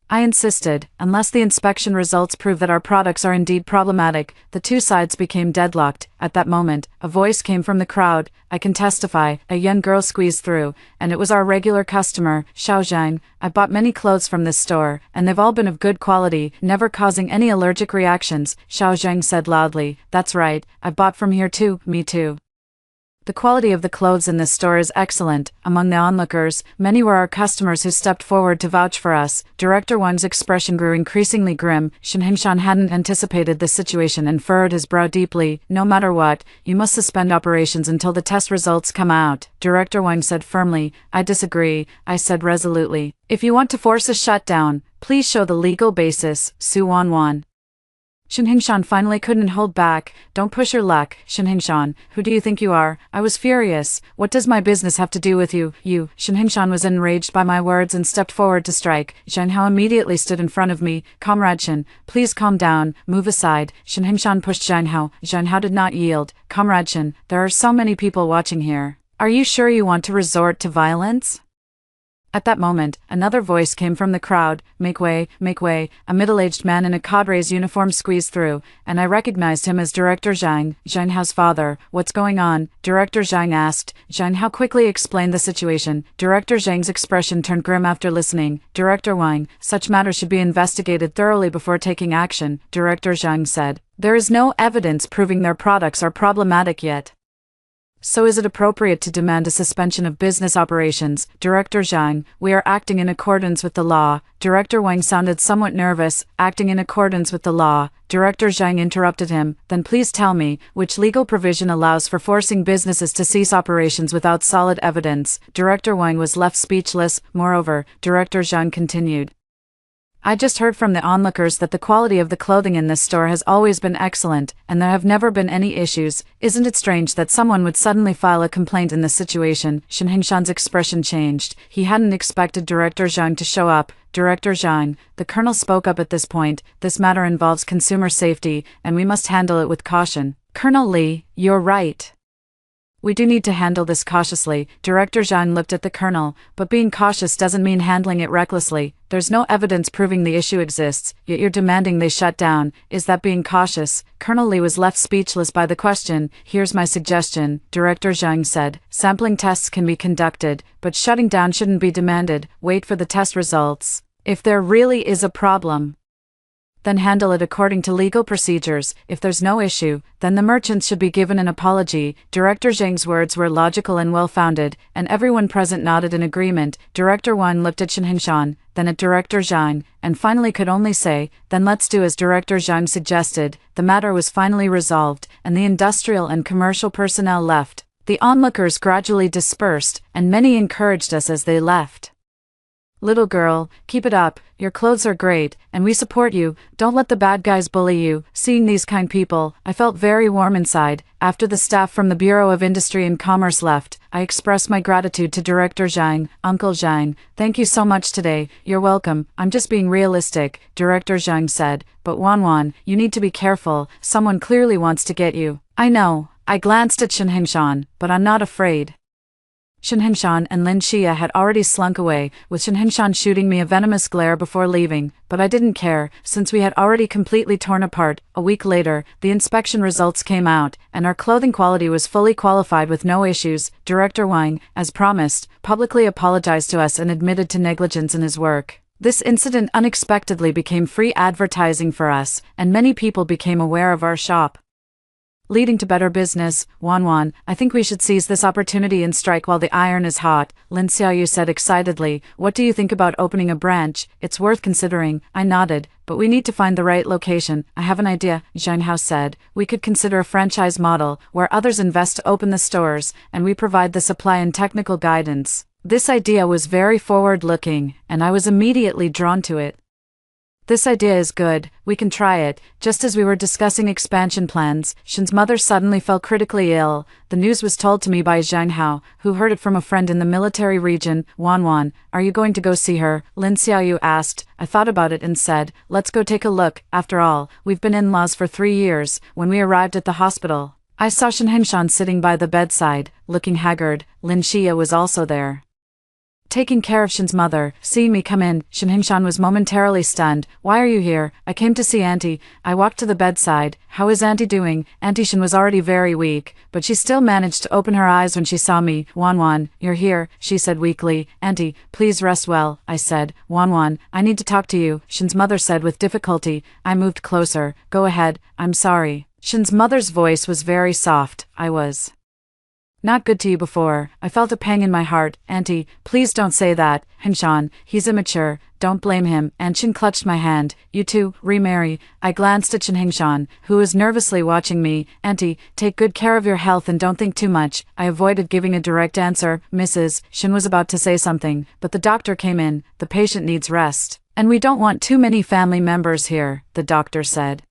I insisted. Unless the inspection results prove that our products are indeed problematic, the two sides became deadlocked. At that moment, a voice came from the crowd. I can testify. A young girl squeezed through, and it was our regular customer, Xiao Zhang. I bought many clothes from this store, and they've all been of good quality, never causing any allergic reactions, Xiao Zhang said loudly. That's right, I bought from here too. Me too. The quality of the clothes in this store is excellent. Among the onlookers, many were our customers who stepped forward to vouch for us. Director Wang's expression grew increasingly grim. Shen Hingshan hadn't anticipated this situation and furrowed his brow deeply. No matter what, you must suspend operations until the test results come out, Director Wang said firmly. I disagree, I said resolutely. If you want to force a shutdown, please show the legal basis, Su Wanwan. Shen Hingshan finally couldn't hold back. Don't push your luck, Shen Hingshan. Who do you think you are? I was furious. What does my business have to do with you? You. Shen Hingshan was enraged by my words and stepped forward to strike. Zhang Hao immediately stood in front of me. Comrade Shen, please calm down. Move aside. Shen Hingshan pushed Zhang Hao. Zhang Hao did not yield. Comrade Shen, there are so many people watching here. Are you sure you want to resort to violence? At that moment, another voice came from the crowd. Make way, make way. A middle-aged man in a cadre's uniform squeezed through, and I recognized him as Director Zhang, Zhang Hao's father. What's going on? Director Zhang asked. Zhang Hao quickly explained the situation. Director Zhang's expression turned grim after listening. Director Wang, such matters should be investigated thoroughly before taking action, Director Zhang said. There is no evidence proving their products are problematic yet. So is it appropriate to demand a suspension of business operations? Director Zhang, we are acting in accordance with the law. Director Wang sounded somewhat nervous. Acting in accordance with the law. Director Zhang interrupted him. Then please tell me, which legal provision allows for forcing businesses to cease operations without solid evidence? Director Wang was left speechless. Moreover, Director Zhang continued. I just heard from the onlookers that the quality of the clothing in this store has always been excellent, and there have never been any issues. Isn't it strange that someone would suddenly file a complaint in this situation? Shen Hingshan's expression changed. He hadn't expected Director Zhang to show up. Director Zhang, the colonel spoke up at this point. This matter involves consumer safety, and we must handle it with caution. Colonel Li, you're right. We do need to handle this cautiously. Director Zhang looked at the colonel, but being cautious doesn't mean handling it recklessly. There's no evidence proving the issue exists, yet you're demanding they shut down. Is that being cautious? Colonel Li was left speechless by the question. Here's my suggestion, Director Zhang said. Sampling tests can be conducted, but shutting down shouldn't be demanded. Wait for the test results. If there really is a problem, then handle it according to legal procedures. If there's no issue, then the merchants should be given an apology. Director Zhang's words were logical and well-founded, and everyone present nodded in agreement. Director Wang looked at Shen Hingshan, then at Director Zhang, and finally could only say, then let's do as Director Zhang suggested. The matter was finally resolved, and the industrial and commercial personnel left. The onlookers gradually dispersed, and many encouraged us as they left. Little girl, keep it up, your clothes are great, and we support you, don't let the bad guys bully you. Seeing these kind people, I felt very warm inside. After the staff from the Bureau of Industry and Commerce left, I expressed my gratitude to Director Zhang. Uncle Zhang, thank you so much today. You're welcome, I'm just being realistic, Director Zhang said. But Wan, you need to be careful, someone clearly wants to get you. I know. I glanced at Shen Hingshan, but I'm not afraid. Shen Hingshan and Lin Xia had already slunk away, with Shen Hingshan shooting me a venomous glare before leaving, but I didn't care, since we had already completely torn apart. A week later, the inspection results came out, and our clothing quality was fully qualified with no issues. Director Wang, as promised, publicly apologized to us and admitted to negligence in his work. This incident unexpectedly became free advertising for us, and many people became aware of our shop, leading to better business. Wan, I think we should seize this opportunity and strike while the iron is hot, Lin Xiaoyu said excitedly. What do you think about opening a branch? It's worth considering. I nodded, but we need to find the right location. I have an idea, Zhang Hao said. We could consider a franchise model, where others invest to open the stores, and we provide the supply and technical guidance. This idea was very forward-looking, and I was immediately drawn to it. This idea is good, we can try it. Just as we were discussing expansion plans, Shen's mother suddenly fell critically ill. The news was told to me by Zhang Hao, who heard it from a friend in the military region. Wan, are you going to go see her? Lin Xiaoyu asked. I thought about it and said, let's go take a look. After all, we've been in-laws for 3 years. When we arrived at the hospital, I saw Shen Hingshan sitting by the bedside, looking haggard. Lin Xia was also there, taking care of Shen's mother. Seeing me come in, Shen Hingshan was momentarily stunned. Why are you here? I came to see Auntie. I walked to the bedside. How is Auntie doing? Auntie Shen was already very weak, but she still managed to open her eyes when she saw me. Wan, you're here, she said weakly. Auntie, please rest well, I said. Wan, I need to talk to you, Shen's mother said with difficulty. I moved closer. Go ahead, I'm sorry. Shen's mother's voice was very soft. I was not good to you before. I felt a pang in my heart. Auntie, please don't say that. Hingshan, he's immature. Don't blame him. And Shen clutched my hand. You two, remarry. I glanced at Shen Hingshan, who was nervously watching me. Auntie, take good care of your health and don't think too much. I avoided giving a direct answer. Mrs. Shen was about to say something, but the doctor came in. The patient needs rest, and we don't want too many family members here, the doctor said.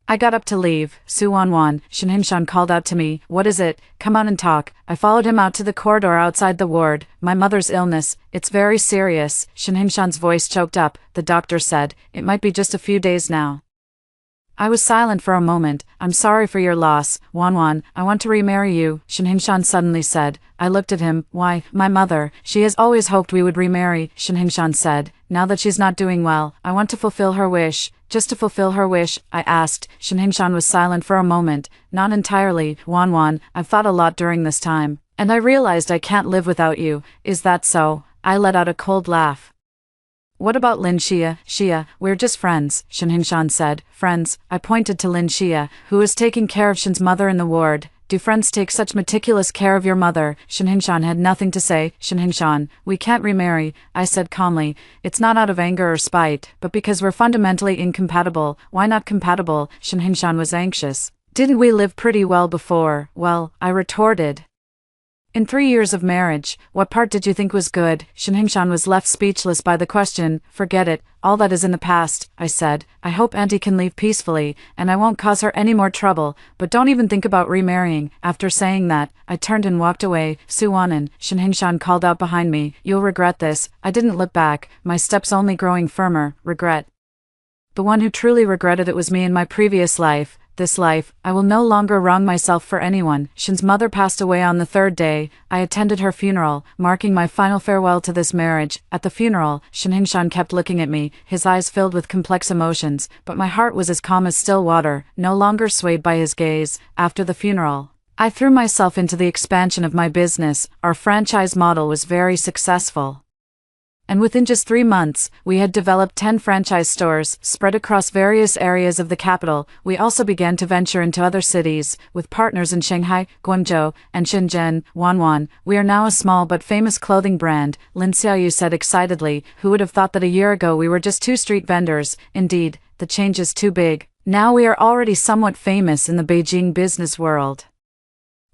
I got up to leave. Su Wan, Shen Hingshan called out to me. What is it? Come on and talk. I followed him out to the corridor outside the ward. My mother's illness. It's very serious. Shen Hingshan's voice choked up. The doctor said, it might be just a few days now. I was silent for a moment. I'm sorry for your loss. Wan, I want to remarry you, Shen Hingshan suddenly said. I looked at him. Why, my mother, she has always hoped we would remarry, Shen Hingshan said. Now that she's not doing well, I want to fulfill her wish. Just to fulfill her wish, I asked. Shen Hingshan was silent for a moment. Not entirely, Wan, I've thought a lot during this time, and I realized I can't live without you. Is that so? I let out a cold laugh. What about Lin Xia? Xia, we're just friends, Shen Hingshan said. Friends? I pointed to Lin Xia, who was taking care of Shen's mother in the ward. Do friends take such meticulous care of your mother? Shen Hingshan had nothing to say. Shen Hingshan, we can't remarry, I said calmly. It's not out of anger or spite, but because we're fundamentally incompatible. Why not compatible? Shen Hingshan was anxious. Didn't we live pretty well before? Well, I retorted. In 3 years of marriage, what part did you think was good? Shen Hingshan was left speechless by the question. Forget it, all that is in the past, I said. I hope Auntie can leave peacefully, and I won't cause her any more trouble, but don't even think about remarrying. After saying that, I turned and walked away. Suwanan, Shen Hingshan called out behind me. You'll regret this. I didn't look back, my steps only growing firmer. Regret. The one who truly regretted it was me in my previous life. this life, I will no longer wrong myself for anyone. Shin's mother passed away on the third day. I attended her funeral, marking my final farewell to this marriage. At the funeral, Shin Hingshan kept looking at me, his eyes filled with complex emotions, but my heart was as calm as still water, no longer swayed by his gaze. After the funeral, I threw myself into the expansion of my business. Our franchise model was very successful. And within just 3 months, we had developed 10 franchise stores, spread across various areas of the capital. We also began to venture into other cities, with partners in Shanghai, Guangzhou, and Shenzhen, Wanwan. We are now a small but famous clothing brand, Lin Xiaoyu said excitedly. Who would have thought that a year ago we were just 2 street vendors? Indeed, the change is too big. Now we are already somewhat famous in the Beijing business world.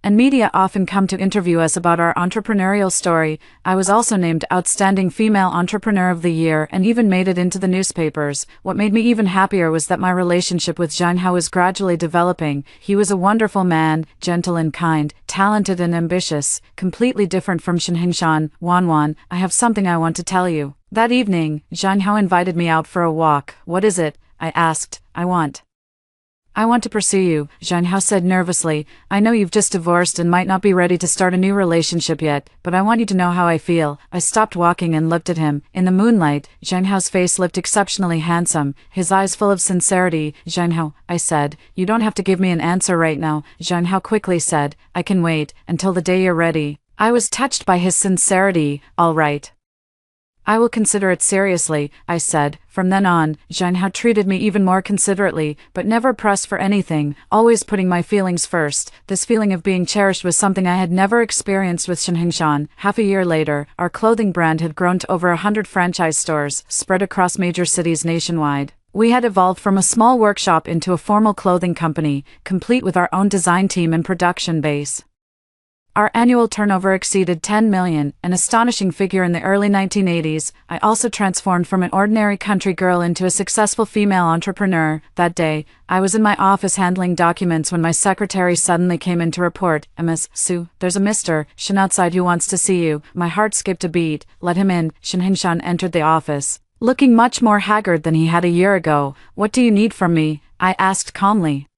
And media often come to interview us about our entrepreneurial story. I was also named Outstanding Female Entrepreneur of the Year and even made it into the newspapers. What made me even happier was that my relationship with Zhang Hao was gradually developing. He was a wonderful man, gentle and kind, talented and ambitious, completely different from Shin Hingshan. Wanwan, I have something I want to tell you. That evening, Zhang Hao invited me out for a walk. What is it? I asked. I want to pursue you, Zhang Hao said nervously. I know you've just divorced and might not be ready to start a new relationship yet, but I want you to know how I feel. I stopped walking and looked at him. In the moonlight, Zhang Hao's face looked exceptionally handsome, his eyes full of sincerity. Zhang Hao, I said, you don't have to give me an answer right now. Zhang Hao quickly said, I can wait until the day you're ready. I was touched by his sincerity. All right. I will consider it seriously, I said. From then on, Zhang Hao treated me even more considerately, but never pressed for anything, always putting my feelings first. This feeling of being cherished was something I had never experienced with Shin Hingshan. Half a year later, our clothing brand had grown to over 100 franchise stores, spread across major cities nationwide. We had evolved from a small workshop into a formal clothing company, complete with our own design team and production base. Our annual turnover exceeded 10 million, an astonishing figure in the early 1980s. I also transformed from an ordinary country girl into a successful female entrepreneur. That day, I was in my office handling documents when my secretary suddenly came in to report, Ms. Su, there's a Mr. Shin outside who wants to see you. My heart skipped a beat. Let him in. Shin Hingshan entered the office, looking much more haggard than he had a year ago. What do you need from me? I asked calmly,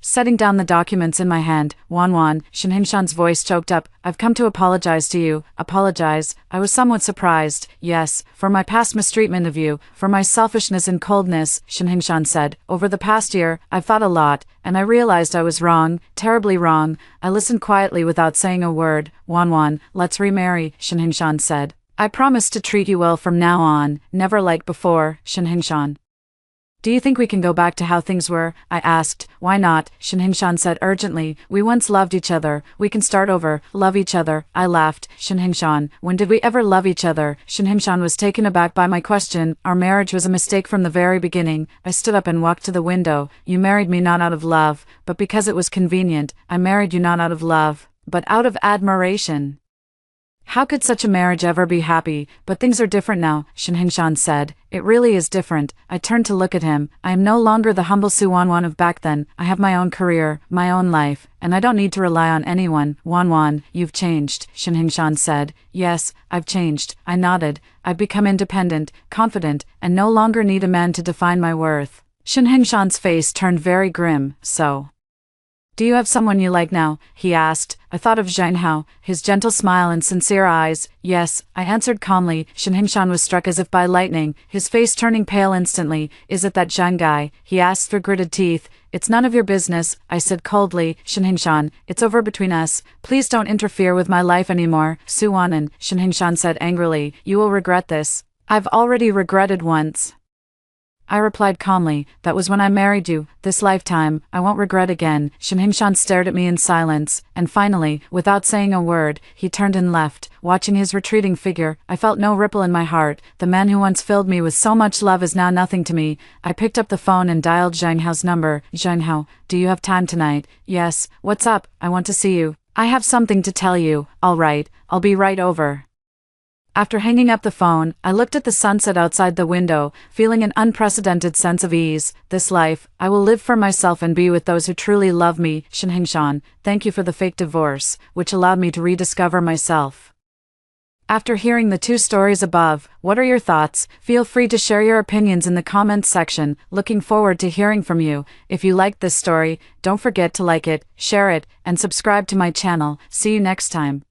setting down the documents in my hand. Wanwan, Shin Hingshan's voice choked up. I've come to apologize to you. Apologize? I was somewhat surprised. Yes, for my past mistreatment of you, for my selfishness and coldness, Shin Hingshan said. Over the past year, I've thought a lot, and I realized I was wrong, terribly wrong. I listened quietly without saying a word. Wanwan, let's remarry, Shin Hingshan said. I promise to treat you well from now on, never like before, Shin Hingshan. Do you think we can go back to how things were? I asked. Why not? Shin Hingshan said urgently. We once loved each other. We can start over, love each other. I laughed. Shin Hingshan, when did we ever love each other? Shin Hingshan was taken aback by my question. Our marriage was a mistake from the very beginning. I stood up and walked to the window. You married me not out of love, but because it was convenient. I married you not out of love, but out of admiration. How could such a marriage ever be happy? But things are different now, Shin Hingshan said. It really is different. I turned to look at him. I am no longer the humble Su Wanwan of back then. I have my own career, my own life, and I don't need to rely on anyone. Wanwan, you've changed, Shin Hingshan said. Yes, I've changed. I nodded. I've become independent, confident, and no longer need a man to define my worth. Shin Hingshan's face turned very grim. So, do you have someone you like now? He asked. I thought of Zhang Hao, his gentle smile and sincere eyes. Yes, I answered calmly. Shin Hingshan was struck as if by lightning, his face turning pale instantly. Is it that Zhang guy? He asked through gritted teeth. It's none of your business, I said coldly. Shin Hingshan, it's over between us. Please don't interfere with my life anymore. Su Wanan, Shin Hingshan said angrily. You will regret this. I've already regretted once. I replied calmly, that was when I married you. This lifetime, I won't regret again. Shin Hingshan stared at me in silence, and finally, without saying a word, he turned and left. Watching his retreating figure, I felt no ripple in my heart. The man who once filled me with so much love is now nothing to me. I picked up the phone and dialed Zhang Hao's number. Zhang Hao, do you have time tonight? Yes. What's up? I want to see you. I have something to tell you. All right, I'll be right over. After hanging up the phone, I looked at the sunset outside the window, feeling an unprecedented sense of ease. This life, I will live for myself and be with those who truly love me. Shin Hingshan, thank you for the fake divorce, which allowed me to rediscover myself. After hearing the two stories above, what are your thoughts? Feel free to share your opinions in the comments section. Looking forward to hearing from you. If you liked this story, don't forget to like it, share it, and subscribe to my channel. See you next time.